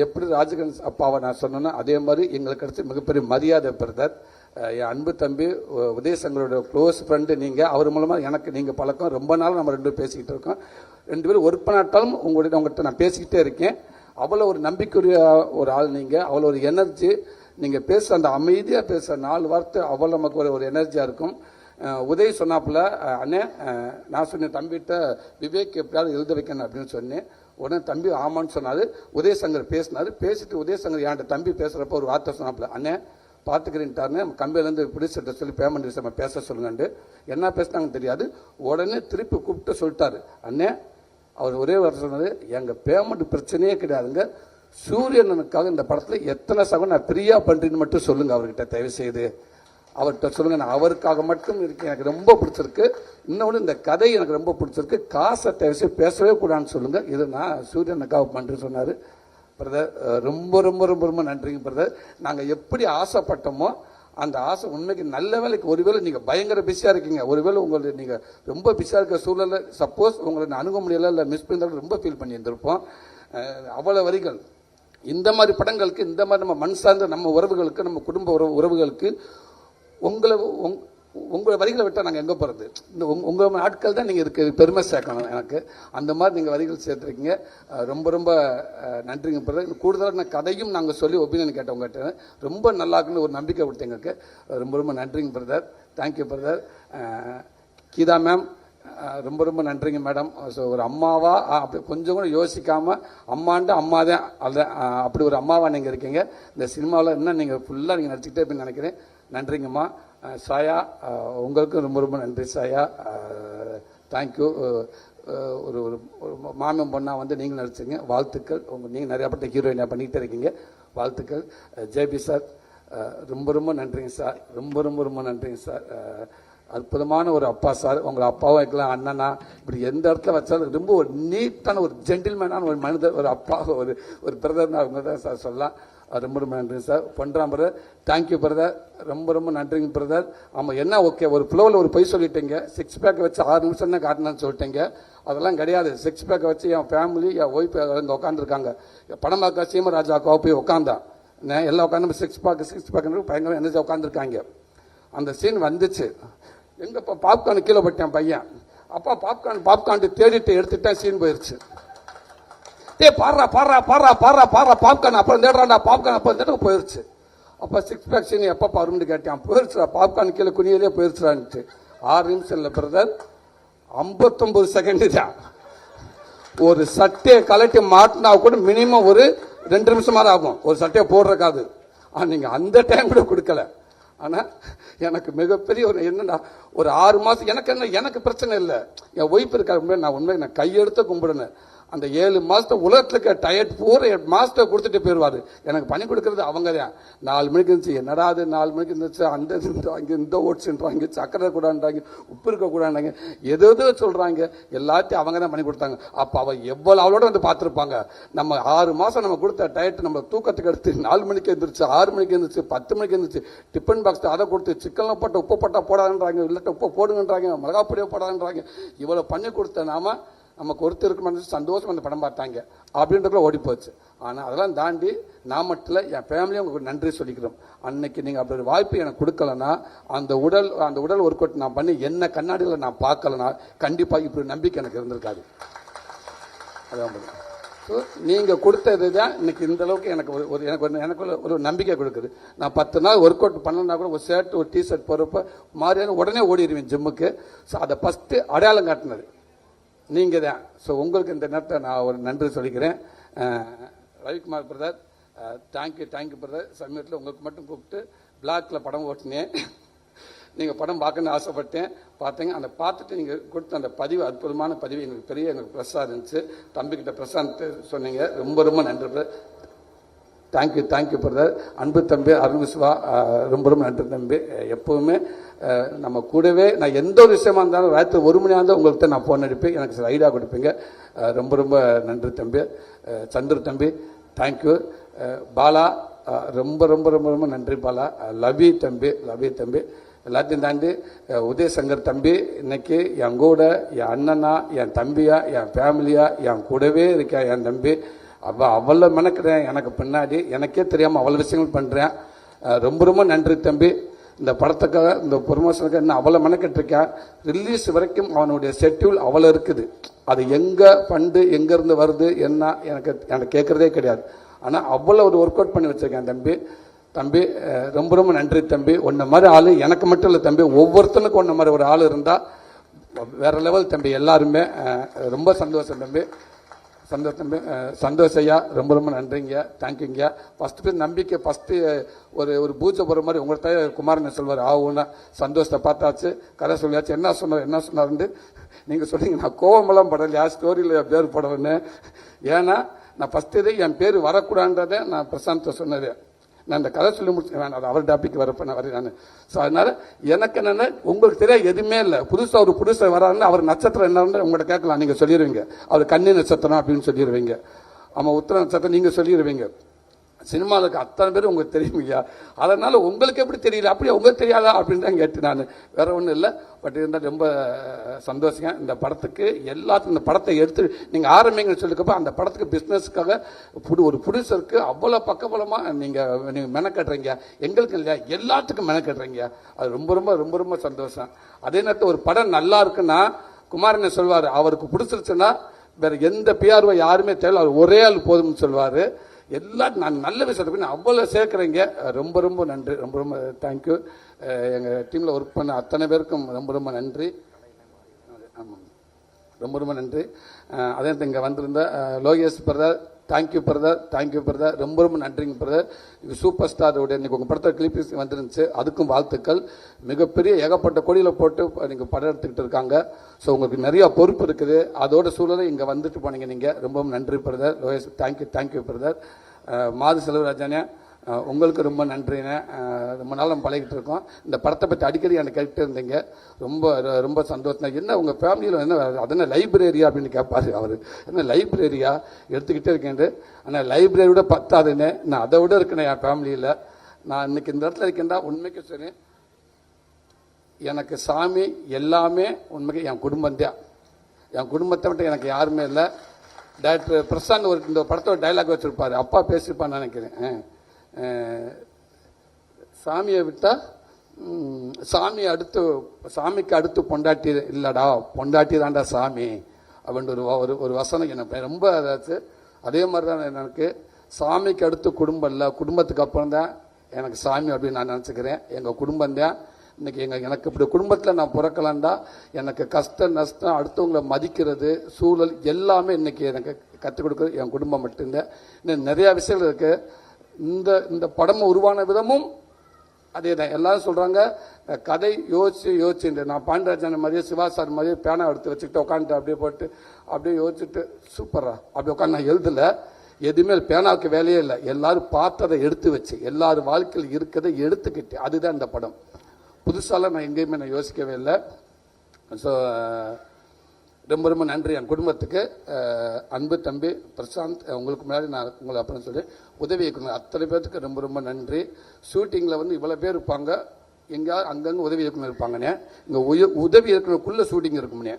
Speaker 1: எப்படி ராஜகன்ஸ் அப்பாவை நான் சொன்னேன்னா அதே மாதிரி எங்களுக்கு கிடைச்ச மிகப்பெரிய மரியாதை பிரதர். என் அன்பு தம்பி உதயசங்கரோட க்ளோஸ் ஃப்ரெண்டு நீங்கள். அவர் மூலமாக எனக்கு நீங்கள் பழக்கம். ரொம்ப நாள் நம்ம 2 பேரும் பேசிக்கிட்டு இருக்கோம். 2 பேரும் ஒர்க் பண்ணாட்டாலும் உங்கள்கிட்ட நான் பேசிக்கிட்டே இருக்கேன். அவ்வளோ ஒரு நம்பிக்கையுரிய ஒரு ஆள் நீங்கள். அவ்வளோ ஒரு எனர்ஜி. நீங்கள் பேசுகிற அந்த அமைதியாக பேசுகிற 4 வார்த்தை அவ்வளோ நமக்கு ஒரு எனர்ஜியாக இருக்கும். உதய் சொன்னாப்புல, அண்ணே நான் சொன்னேன் தம்பிகிட்ட விவேக் எப்படியாவது எழுத வைக்கணும் அப்படின்னு சொன்னேன். உடனே தம்பி ஆமான்னு சொன்னார். உதயசங்கர் பேசினார். பேசிட்டு உதயசங்கர் என்கிட்ட தம்பி பேசுகிறப்ப ஒரு வார்த்தை சொன்னாப்புல, அண்ணே பார்த்துக்கிறேன்ட்டாருன்னு கம்பெனிலேருந்து ப்ரொடியூசர்கிட்ட சொல்லி பேமெண்ட் நம்ம பேச சொல்லுங்கண்டு. என்ன பேசினாங்கன்னு தெரியாது. உடனே திருப்பி கூப்பிட்டு சொல்லிட்டாரு, அண்ணே அவர் ஒரே வார்த்தை சொன்னார், எங்கள் பேமெண்ட் பிரச்சனையே கிடையாதுங்க, சூரியனுக்காக இந்த படத்தில் எத்தனை சகம் நான் ஃப்ரீயாக பண்ணுறேன்னு மட்டும் சொல்லுங்கள் அவர்கிட்ட, தயவு செய்து அவர்கிட்ட சொல்லுங்கள், நான் அவருக்காக மட்டும் இருக்கேன், எனக்கு ரொம்ப பிடிச்சிருக்கு. இன்னொன்று இந்த கதை எனக்கு ரொம்ப பிடிச்சிருக்கு, காசை தயவு செய்து பேசவே கூடாதுன்னு சொல்லுங்கள், இது நான் சூரியனுக்காக பண்ணுறேன்னு சொன்னார். பிரதர் ரொம்ப ரொம்ப ரொம்ப ரொம்ப நன்றிங்க பிரதர். நாங்கள் எப்படி ஆசைப்பட்டோமோ அந்த ஆசை உண்மைக்கு நல்ல வேலைக்கு. ஒருவேளை நீங்கள் பயங்கர பிஸியாக இருக்கீங்க, ஒருவேளை உங்களுக்கு நீங்கள் ரொம்ப பிஸியாக இருக்க சூழலில் சப்போஸ் உங்களை அணுக முடியலை இல்லை மிஸ் பண்ணியிருந்தாலும் ரொம்ப ஃபீல் பண்ணியிருந்திருப்போம். அவ்வளோ வரிகள் இந்த மாதிரி படங்களுக்கு, இந்த மாதிரி நம்ம மண் சார்ந்த நம்ம உறவுகளுக்கு, நம்ம குடும்ப உறவுகளுக்கு உங்களை வரிகளை விட்டால் நாங்கள் எங்கே போகிறது? இந்த உங்கள் ஆட்கள் தான் நீங்கள் இதுக்கு பெருமை சேர்க்கணும் எனக்கு. அந்த மாதிரி நீங்கள் வரிகள் சேர்த்துருக்கீங்க. ரொம்ப ரொம்ப நன்றிங்க பிரதர். கூடுதலாக நான் கதையும் நாங்கள் சொல்லி ஒப்பீனியன் கேட்டவங்ககிட்ட ரொம்ப நல்லாக்குன்னு ஒரு நம்பிக்கை கொடுத்து எங்களுக்கு ரொம்ப ரொம்ப நன்றிங்க brother. Thank you brother. Geetha ma'am ரொம்ப ரொம்ப நன்றிங்க மேடம். ஸோ ஒரு அம்மாவா அப்படி கொஞ்சம் கூட யோசிக்காமல் அம்மாண்ட அம்மா தான் அதுதான், அப்படி ஒரு அம்மாவாக நீங்கள் இருக்கீங்க. இந்த சினிமாவில் இன்னும் நீங்கள் ஃபுல்லாக நீங்கள் நடிச்சுக்கிட்டே இருப்பீங்கன்னு நினைக்கிறேன். நன்றிங்கம்மா. சாயா உங்களுக்கும் ரொம்ப ரொம்ப நன்றி சாயா. தேங்க்யூ. ஒரு ஒரு மாமன் பொண்ணாக வந்து நீங்கள் நடிச்சிங்க, வாழ்த்துக்கள். நீங்கள் நிறையா பட்ட ஹீரோயினாக பண்ணிக்கிட்டே இருக்கீங்க, வாழ்த்துக்கள். ஜேபி சார் ரொம்ப ரொம்ப நன்றிங்க சார், ரொம்ப ரொம்ப ரொம்ப நன்றிங்க சார். அற்புதமான ஒரு அப்பா சார். உங்களை அப்பாவும் வைக்கலாம், அண்ணனா, இப்படி எந்த இடத்துல வச்சாலும் ரொம்ப ஒரு நீட்டான ஒரு ஜென்டில்மேனான ஒரு மனிதர், ஒரு அப்பா, ஒரு ஒரு பிரதர்னு அவங்க தான் சார் சொல்லலாம். ரொம்ப ரொம்ப நன்றிங்க சார். பண்ணுறான் பிரதர், தேங்க்யூ பிரதர், ரொம்ப ரொம்ப நன்றிங்க பிரதர். ஆமாம், என்ன ஓகே, ஒரு ஃப்ளோவில் ஒரு பொய் சொல்லிட்டீங்க, 6 பேக்கை வச்சு 6 நிமிஷம் தான் காட்டினான்னு சொல்லிட்டீங்க. அதெல்லாம் கிடையாது. 6 பேக்கை வச்சு என் ஃபேமிலி, என் ஒய்ஃப் அங்கே உட்காந்துருக்காங்க. படம் பார்க்க சீமராஜாக்காவை போய் உட்காந்தான், எல்லாம் உட்காந்து 6 பேக்கு பயங்கரம் எனர்ஜி உட்காந்துருக்காங்க. அந்த சீன் வந்துச்சு, எங்கப்பா பாப்கார்னு கீழே போட்டேன் பையன், அப்பா பாப்கார்ன் தேடிட்டு எடுத்துட்டேன், சீன் போயிடுச்சு. பாடுறா பாப்கார்ன் அப்புறம் தேடுறாண்டா, பாப்கார்ன் அப்புறம் தேட போயிடுச்சு. அப்போ 6 பேக் சீன் எப்போ வரும்னு கேட்டேன், போயிடுச்சுடா, பாப்கார்ன் கீழே குனியிலே போயிடுச்சுடான்ட்டு. 6 நிமிஷம் இல்லை பிரதர், 59 செகண்டு தான். ஒரு சட்டையை கலட்டி மாட்டினா கூட மினிமம் ஒரு 2 நிமிஷம் மாதிரி ஆகும் ஒரு சட்டையை போடுறக்காது. ஆனால் நீங்கள் அந்த டைம் கூட கொடுக்கல. ஆனால் எனக்கு மிகப்பெரிய ஒரு என்னன்னா, ஒரு 6 மாதம் எனக்கு பிரச்சனை இல்லை, என் ஒய்ஃப் இருக்காரு, நான் உண்மை நான் கையெடுத்து கும்பிடுனேன். அந்த 7 மாதத்தை உலகத்துக்கு டயர்ட் பூரா 8 மாதத்தை கொடுத்துட்டு போயிடுவார். எனக்கு பண்ணி கொடுக்கறது அவங்க தான். 4 மணிக்கு இருந்துச்சு, என்னடா அது 4 மணிக்கு இருந்துச்சு, அந்த அங்கே இந்த ஓட்ஸ்ன்றாங்க, சக்கரை கூடாண்டாங்க, உப்பு இருக்க கூடாண்டாங்க, எதோ சொல்கிறாங்க, எல்லாத்தையும் அவங்க தான் பண்ணி கொடுத்தாங்க. அப்போ அவள் எவ்வளோ அவளோட வந்து பார்த்துருப்பாங்க. நம்ம 6 மாதம் நம்ம கொடுத்த டயட் நம்ம தூக்கத்துக்கு எடுத்து 4 மணிக்கு எழுந்திரிச்சு, 6 மணிக்கு எழுந்திரிச்சு, 10 மணிக்கு எழுந்திரிச்சு, டிஃபன் பாக்ஸ் அதை கொடுத்து, சிக்கன்லாம் போட்டு உப்பு போட்டா போடாதுன்றாங்க, இல்லாட்ட உப்பு போடுங்கன்றாங்க, மிளகா பொடியை போடாதுன்றாங்க. இவ்வளோ பண்ணி கொடுத்த நமக்கு ஒருத்தர் இருக்கு சந்தோஷம் அந்த படம் பார்த்தாங்க அப்படின்றதுல ஓடி போச்சு. ஆனால் அதெல்லாம் தாண்டி நான் மட்டும் இல்லை, என் ஃபேமிலியும் உங்களுக்கு நன்றி சொல்லிக்கிறோம். அன்னைக்கு நீங்கள் அப்படி ஒரு வாய்ப்பு எனக்கு கொடுக்கலன்னா, அந்த உடல் ஒர்க் அவுட் நான் பண்ணி என்ன கண்ணாடியில் நான் பார்க்கலன்னா கண்டிப்பாக இப்படி நம்பிக்கை எனக்கு இருந்திருக்காது. அதான் ஸோ நீங்கள் கொடுத்தது தான் இன்னைக்கு இந்த அளவுக்கு எனக்கு ஒரு நம்பிக்கை கொடுக்குது. நான் 10 நாள் ஒர்க் அவுட் பண்ணலன்னா கூட ஒரு ஷர்ட் ஒரு டிஷர்ட் போகிறப்ப மாதிரியான உடனே ஓடிடுவேன் ஜிம்முக்கு. ஸோ அதை ஃபஸ்ட்டு அடையாளம் காட்டினது நீங்கள் தான். ஸோ உங்களுக்கு இந்த நேரத்தை நான் ஒரு நன்றி சொல்லிக்கிறேன். Ravikumar brother, thank you brother. சமயத்தில் உங்களுக்கு மட்டும் கூப்பிட்டு பிளாக்ல படம் ஓட்டினேன். நீங்கள் படம் பார்க்கணுன்னு ஆசைப்பட்டேன், பார்த்தீங்க. அந்த பார்த்துட்டு நீங்கள் கொடுத்த அந்த பதிவு, அற்புதமான பதிவு, எங்களுக்கு ப்ரெஸ்ஸாக இருந்துச்சு. தம்பிக்கிட்ட ப்ரெஸ்ஸாக சொன்னீங்க, ரொம்ப ரொம்ப நன்றி பிரதர். Thank you brother. அன்பு தம்பி அருண் விஸ்வா, ரொம்ப ரொம்ப நன்றி தம்பி. எப்போவுமே நம்ம கூடவே, நான் எந்த ஒரு விஷயமா இருந்தாலும் ராத்திரி 1 மணியாக இருந்தால் உங்கள்கிட்ட நான் ஃபோன் அடிப்பேன், எனக்கு சில ஐடியா கொடுப்பீங்க. ரொம்ப ரொம்ப நன்றி தம்பி. சந்திர தம்பி தேங்க்யூ. பாலா, ரொம்ப ரொம்ப ரொம்ப ரொம்ப நன்றி பாலா. லவி தம்பி எல்லாத்தையும் தாண்டி உதயசங்கர் தம்பி, இன்னைக்கு என் கூட, என் அண்ணனா, என் தம்பியா, என் ஃபேமிலியா, என் கூடவே இருக்க என் தம்பி. அவ்வளோ மெனக்கிறேன், எனக்கு பின்னாடி எனக்கே தெரியாமல் அவ்வளோ விஷயங்கள் பண்ணுறேன். ரொம்ப ரொம்ப நன்றி தம்பி. இந்த படத்துக்காக, இந்த ப்ரொமோஷனுக்காக என்ன அவ்வளோ மெனக்கிட்டிருக்கேன். ரிலீஸ் வரைக்கும் அவனுடைய ஷெட்யூல் அவ்வளோ இருக்குது. அது எங்கே ஃபண்டு எங்கேருந்து வருது என்ன எனக்கு கேட்குறதே கிடையாது. ஆனால் அவ்வளோ ஒரு ஒர்க் அவுட் பண்ணி வச்சுருக்கேன் தம்பி. ரொம்ப ரொம்ப நன்றி தம்பி. ஒன்றை மாதிரி ஆள் எனக்கு மட்டும் இல்லை தம்பி, ஒவ்வொருத்தனுக்கும் ஒன்றை மாதிரி ஒரு ஆள் இருந்தால் வேறு லெவல் தம்பி. எல்லாருமே ரொம்ப சந்தோஷம் தம்பி. சந்தோஷ் ஐயா, ரொம்ப ரொம்ப நன்றிங்க, தேங்க்யூங்க. ஃபஸ்ட்டு நம்பிக்கை, ஃபஸ்ட்டு ஒரு பூஜை போகிற மாதிரி உங்கள்கிட்ட குமாரன் சொல்வார், ஆகும்னா சந்தோஷத்தை பார்த்தாச்சு, கதை சொல்லியாச்சு, என்ன சொன்னார்ன்னு நீங்கள் சொன்னீங்க. நான் கோவமெல்லாம் படலையா, ஸ்டோரியில் என் பேர் போடணுன்னு. ஏன்னா நான் ஃபஸ்ட்டு இது என் பேர் வரக்கூடாதுன்றதை நான் பிரசாந்தை சொன்னது. நான் இந்த கதை சொல்லி முடிச்சு வேணாம், அது அவர் டாபிக் வரப்போ நான் வரேன் நான். ஸோ அதனால் எனக்கு என்னென்ன உங்களுக்கு தெரியாது எதுவுமே இல்லை. புதுசாக ஒரு புதுசாக வராருன்னு அவர் நட்சத்திரம் என்னன்னு உங்கள்கிட்ட கேட்கலாம், நீங்கள் சொல்லிடுவீங்க. அவர் கன்னி நட்சத்திரம் அப்படின்னு சொல்லிடுவீங்க. ஆமாம், உத்தர நட்சத்திரம் நீங்கள் சொல்லிடுவீங்க. சினிமாவில் இருக்க அத்தனை பேர் உங்களுக்கு தெரியுமையா, அதனால் உங்களுக்கு எப்படி தெரியல, அப்படியே உங்களுக்கு தெரியாதா அப்படின்னு தான் கேட்டு நான். வேற ஒன்றும் இல்லை, பட் இருந்தால் ரொம்ப சந்தோஷங்க. இந்த படத்துக்கு எல்லாத்துக்கும் இந்த படத்தை எடுத்து நீங்கள் ஆரம்பிங்கன்னு சொல்லிக்கப்போ அந்த படத்துக்கு பிஸ்னஸுக்காக ஒரு ப்ரொடியூசருக்கு அவ்வளோ பக்கபலமாக நீங்கள் மெனக்கட்டுறீங்க. எங்களுக்கு இல்லையா, எல்லாத்துக்கும் மெனக்கட்டுறீங்க. அது ரொம்ப ரொம்ப ரொம்ப ரொம்ப சந்தோஷம். அதே நேரத்தில் ஒரு படம் நல்லா இருக்குன்னா குமாரனை சொல்வார், அவருக்கு பிடிச்சிருச்சுன்னா வேற எந்த பிஆர்ஓ யாருமே தேவை, அவர் ஒரே ஆள் போதும்னு சொல்வார். எல்லாம் நான் நல்ல விஷயத்தை நான் அவ்வளோ சேர்க்குறீங்க. ரொம்ப ரொம்ப நன்றி, ரொம்ப ரொம்ப தேங்க்யூ. எங்கள் டீமில் ஒர்க் பண்ண அத்தனை பேருக்கும் ரொம்ப ரொம்ப நன்றி. ஆமாம், ரொம்ப ரொம்ப நன்றி. அதே இங்கே வந்திருந்த Lokesh brother, thank you brother, thank you brother, ரொம்ப ரொம்ப நன்றிங்க பிரதர். இது சூப்பர் ஸ்டாரோட இன்னைக்கு உங்கள் படத்தை கிளிப்பிஸ் வந்துருந்துச்சு, அதுக்கும் வாழ்த்துக்கள். மிகப்பெரிய ஏகப்பட்ட கோடியில் போட்டு நீங்கள் படம் எடுத்துக்கிட்டு இருக்காங்க. ஸோ உங்களுக்கு நிறைய பொறுப்பு இருக்குது. அதோட சூழலை இங்கே வந்துட்டு போனீங்க நீங்கள், ரொம்ப நன்றி brother. Lowers thank you, thank you brother. மாது செல்வராஜனே உங்களுக்கு ரொம்ப நன்றிண்ணே. ரொம்ப நாள் நம்ம பழகிட்டு இருக்கோம். இந்த படத்தை பற்றி அடிக்கடி எனக்கு கேட்டு இருந்தீங்க, ரொம்ப ரொம்ப சந்தோஷம். என்ன உங்கள் ஃபேமிலியில் என்ன அதென்ன லைப்ரரியா அப்படின்னு கேட்பாரு அவர். என்ன லைப்ரரியா எடுத்துக்கிட்டே இருக்கேன். ஆனால் லைப்ரரியோட பத்தாதுன்னு நான் அதை விட இருக்கேன் என் ஃபேமிலியில். நான் இன்னைக்கு இந்த இடத்துல இருக்கேன்டா உண்மைக்கு சரி, எனக்கு சாமி எல்லாமே உண்மைக்கு என் குடும்பம் தான். என் குடும்பத்தை விட்டு எனக்கு யாருமே இல்லை. டைரக்டர் பிரசாந்த் ஒரு இந்த படத்தோட டைலாக் வச்சுருப்பார், அப்பா பேசியிருப்பான்னு நினைக்கிறேன். சாமியை விட்டால் சாமிக்கு அடுத்து பொண்டாட்டி இல்லைடா, பொண்டாட்டி தான்டா சாமி அப்படின்ட்டு ஒரு வசனம் எனக்கு ரொம்ப அதாச்சு. அதே மாதிரி தான் எனக்கு சாமிக்கு அடுத்து குடும்பம் இல்லை, குடும்பத்துக்கு அப்புறம் தான் எனக்கு சாமி அப்படின்னு நான் நினச்சிக்கிறேன். எங்கள் குடும்பம் தான் இன்னைக்கு எனக்கு இப்படி குடும்பத்தில் நான் பிறக்கலான்டா எனக்கு கஷ்டம் நஷ்டம் அடுத்தவங்களை மதிக்கிறது சூழல் எல்லாமே இன்னைக்கு எனக்கு கற்றுக் கொடுக்குறது என் குடும்பம் மட்டும்தான். இன்னும் நிறையா விஷயங்கள் இருக்குது. இந்த படம் உருவான விதமும் அதே தான். எல்லாரும் சொல்கிறாங்க கதை யோசிச்சுட்டு நான் பாண்டியராஜன் மாதிரியே சிவா சார் மாதிரியே பேனா எடுத்து வச்சுக்கிட்டு உட்காந்துட்டு அப்படியே போட்டு அப்படியே யோசிச்சுட்டு சூப்பரா அப்படி உட்காந்து நான் எழுதலை. எதுவுமே பேனாவுக்கு வேலையே இல்லை. எல்லாரும் பார்த்ததை எடுத்து வச்சு எல்லாரும் வாழ்க்கையில் இருக்கிறத எடுத்துக்கிட்டு அதுதான் இந்த படம். புதுசாலாம் நான் எங்கேயுமே நான் யோசிக்கவே இல்லை. ஸோ ரொம்ப ரொம்ப நன்றி என் குடும்பத்துக்கு. அன்பு தம்பி பிரசாந்த், உங்களுக்கு முன்னாடி நான் உங்களை அப்புறம் சொல்லி உதவி இயக்குனர் அத்தனை பேர்த்துக்கு ரொம்ப ரொம்ப நன்றி. ஷூட்டிங்கில் வந்து இவ்வளோ பேர் இருப்பாங்க, எங்கேயாவது அங்கங்கே உதவி இயக்குனர் இருப்பாங்கண்ணே. இங்கே உதவி இயக்குனருக்குள்ளே ஷூட்டிங் இருக்கும்னே,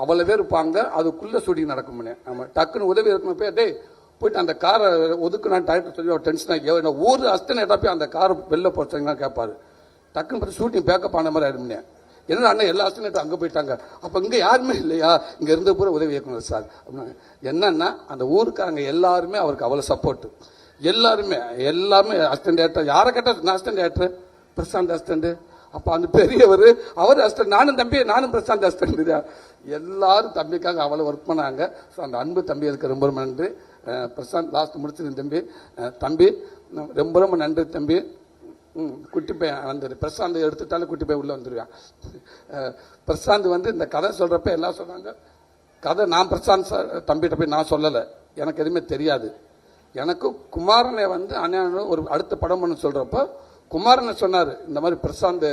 Speaker 1: அவ்வளோ பேர் இருப்பாங்க, அதுக்குள்ளே ஷூட்டிங் நடக்கும்னே. நம்ம டக்குன்னு உதவி இயக்குனர் போய் டே போயிட்டு அந்த காரை ஒதுக்குனான்னு டைரக்டர் சொல்லி ஒரு டென்ஷனாக ஊர் அஸ்தனை போய் அந்த காரை வெளில போச்சாங்கன்னா கேட்பாரு. டக்குன்னு பார்த்து ஷூட்டிங் பேக்கப் ஆன மாதிரி ஆயிடும்னே. என்ன அண்ணன் எல்லா அஸ்டனேட்டும் அங்கே போயிட்டாங்க, அப்போ இங்கே யாருமே இல்லையா, இங்கே இருந்த பூரா உதவி இயக்குனர் சார் அப்படின்னா என்னன்னா அந்த ஊருக்காரங்க எல்லாருமே அவருக்கு அவ்வளோ சப்போர்ட்டு. எல்லாருமே அசிஸ்டன்ட் டேரக்டர் யாரை கேட்டால் நான் அசிஸ்டன்ட் டேரக்டர் பிரசாந்த் அசிஸ்டன்ட், அப்போ அந்த பெரியவர் அவர் அசிஸ்டன்ட், நானும் பிரசாந்த் அசிஸ்டன்ட் தான். எல்லாரும் தம்பிக்காக அவ்வளோ ஒர்க் பண்ணாங்க. ஸோ அந்த அன்பு தம்பிகளுக்கு ரொம்ப ரொம்ப நன்றி. பிரசாந்த் லாஸ்ட் முடிச்சிருந்த தம்பி ரொம்ப ரொம்ப நன்றி தம்பி. குட்டி பையன் வந்துடு, பிரசாந்த் எடுத்துட்டாலும் குட்டி பையன் உள்ளே வந்துடுவான். பிரசாந்த் வந்து இந்த கதை சொல்கிறப்ப எல்லாம் சொன்னாங்க, கதை நான் பிரசாந்த் சார் தம்பிகிட்ட போய் நான் சொல்லலை, எனக்கு எதுவுமே தெரியாது. எனக்கு குமாரனை வந்து அண்ணன் ஒரு அடுத்த படம் பண்ணு சொல்கிறப்போ குமாரனை சொன்னார், இந்த மாதிரி பிரசாந்த்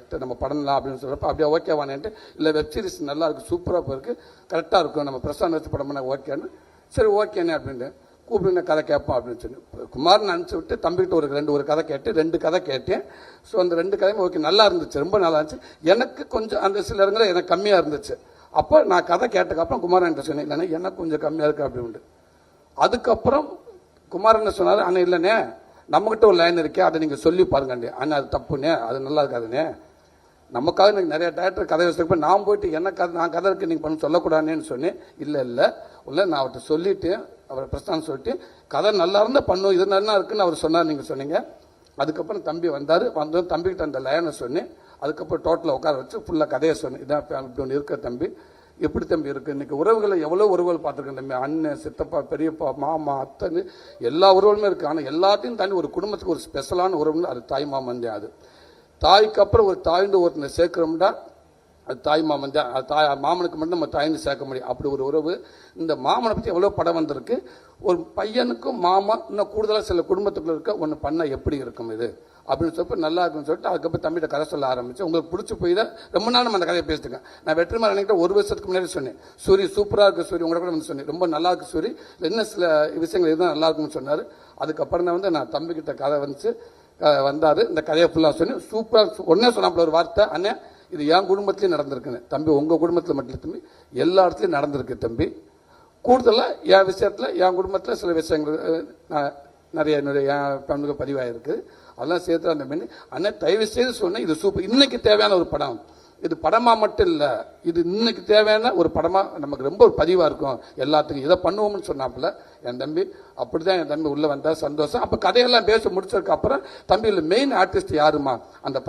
Speaker 1: கிட்ட நம்ம படம்லாம் அப்படின்னு சொல்கிறப்ப அப்படியே ஓகேவானேன்ட்டு, இல்லை வெப்சீரிஸ் நல்லா இருக்குது சூப்பராக இருக்குது கரெக்டாக இருக்கும் நம்ம பிரசாந்த் வச்சு படம் பண்ண ஓகேன்னு. சரி ஓகேண்ணே அப்படின்ட்டு கூப்பிட்டு கதை கேட்போம் அப்படின்னு சொல்லி குமாரன் அனுப்பிச்சு விட்டு தம்பிக்கிட்ட ஒரு கதை கேட்டு 2 கதை கேட்டேன். ஸோ அந்த 2 கதையும் ஓகே நல்லா இருந்துச்சு, ரொம்ப நல்லா இருந்துச்சு. எனக்கு கொஞ்சம் அந்த சில இடங்களில் எனக்கு கம்மியாக இருந்துச்சு. அப்போ நான் கதை கேட்டதுக்கப்புறம் குமாரன் சொன்னேன், இல்லைண்ணே எனக்கு கொஞ்சம் கம்மியாக இருக்குது அப்படின்ட்டு. அதுக்கப்புறம் குமாரன் சொன்னார், அண்ணா இல்லைண்ணே நம்மகிட்ட ஒரு லைன் இருக்கே அதை நீங்கள் சொல்லி பாருங்கண்ணே. அண்ணா அது தப்புண்ணே, அது நல்லா இருக்காதுண்ணே, நமக்காக எனக்கு நிறைய டேரக்டர் கதை வச்சுருப்பேன், நான் போயிட்டு என்ன கதை நான் கதை இருக்கு நீங்கள் பண்ண சொல்லக்கூடாதுன்னு சொன்னேன். இல்லை நான் அவர்கிட்ட சொல்லிவிட்டு அவரை பிரசாந்த் சொல்லிட்டு கதை நல்லா இருந்தால் பண்ணும், இது நல்லா இருக்குன்னு அவர் சொன்னார், நீங்கள் சொன்னீங்க. அதுக்கப்புறம் தம்பி வந்தார், தம்பிக்கிட்ட அந்த லைனை சொன்னேன். அதுக்கப்புறம் டோட்டலாக உட்கார வச்சு ஃபுல்லாக கதையை சொன்னேன். இதான் இப்படி ஒன்று இருக்க தம்பி, எப்படி தம்பி இருக்குது இன்றைக்கி உறவுகளை எவ்வளோ உறவுகள் பார்த்துருக்கேன் தம்பி, அண்ணன் சித்தப்பா பெரியப்பா மாமா அத்தனை எல்லா உறவுகளுமே இருக்குது. ஆனால் எல்லாத்தையும் தாண்டி ஒரு குடும்பத்துக்கு ஒரு ஸ்பெஷலான உறவுன்னு அது தாய் மாமன் தான். அது தாய்க்கு அப்புறம் ஒரு தாய்ந்து ஒருத்தனை சேர்க்கிறோம்னா அது தாய் மாமன் தான். அது மாமனுக்கு மட்டும் நம்ம தாய்ந்து சேர்க்க முடியும், அப்படி ஒரு உறவு. இந்த மாமனை பற்றி எவ்வளோ படம் வந்திருக்கு. ஒரு பையனுக்கும் மாமா இன்னும் கூடுதலாக சில குடும்பத்துக்குள்ள இருக்க ஒன்று பண்ணால் எப்படி இருக்கும் இது அப்படின்னு சொல்லிட்டு நல்லா இருக்குன்னு சொல்லிட்டு அதுக்கப்புறம் தம்பிகிட்ட கதை சொல்ல ஆரம்பிச்சு. உங்களுக்கு பிடிச்சி போய் தான் ரொம்ப நாள் நம்ம அந்த கதையை பேசிட்டுருக்கேன். நான் வெற்றிமாறன் அன்னைக்கிட்ட 1 வருஷத்துக்கு முன்னாடி சொன்னேன், சூரி சூப்பராக இருக்குது சூரி, உங்களை கூட வந்து சொன்னேன் ரொம்ப நல்லா இருக்குது சூரி, என்ன சில விஷயங்கள் இதுதான் நல்லா இருக்குன்னு சொன்னார். அதுக்கப்புறம் தான் வந்து நான் தம்பிக்கிட்ட கதை வந்துச்சு வந்தார், இந்த கதையை ஃபுல்லாக சொன்னேன். சூப்பராக ஒன்றே சொன்னாப்புல ஒரு வார்த்தை, அண்ணன் இது என் குடும்பத்துலேயும் நடந்திருக்குன்னு. தம்பி உங்கள் குடும்பத்தில் மட்டும் தம்பி எல்லா இடத்துலையும் நடந்திருக்கு தம்பி. கூடுதலாக என் விஷயத்தில் என் குடும்பத்தில் சில விஷயங்கள் நிறைய என் ஃபேமிலிக்கு பதிவாகிருக்கு, அதெல்லாம் சேர்த்து அந்த பண்ணி அண்ணன் தயவு செய்து சொன்னேன். இது சூப்பர், இன்னைக்கு தேவையான ஒரு படம், இது படமாக மட்டும் இல்லை, இது இன்னைக்கு தேவையான ஒரு படமாக நமக்கு ரொம்ப ஒரு பதிவாக இருக்கும் எல்லாத்துக்கும், இதை பண்ணுவோம்னு சொன்னாப்புல என் தம்பி. அப்படி தான் என் தம்பி உள்ளே வந்தால் சந்தோஷம். அப்போ கதையெல்லாம் பேச முடிச்சதுக்கு அப்புறம் தம்பி இல்லை மெயின் ஆர்டிஸ்ட் யாருமா, அந்த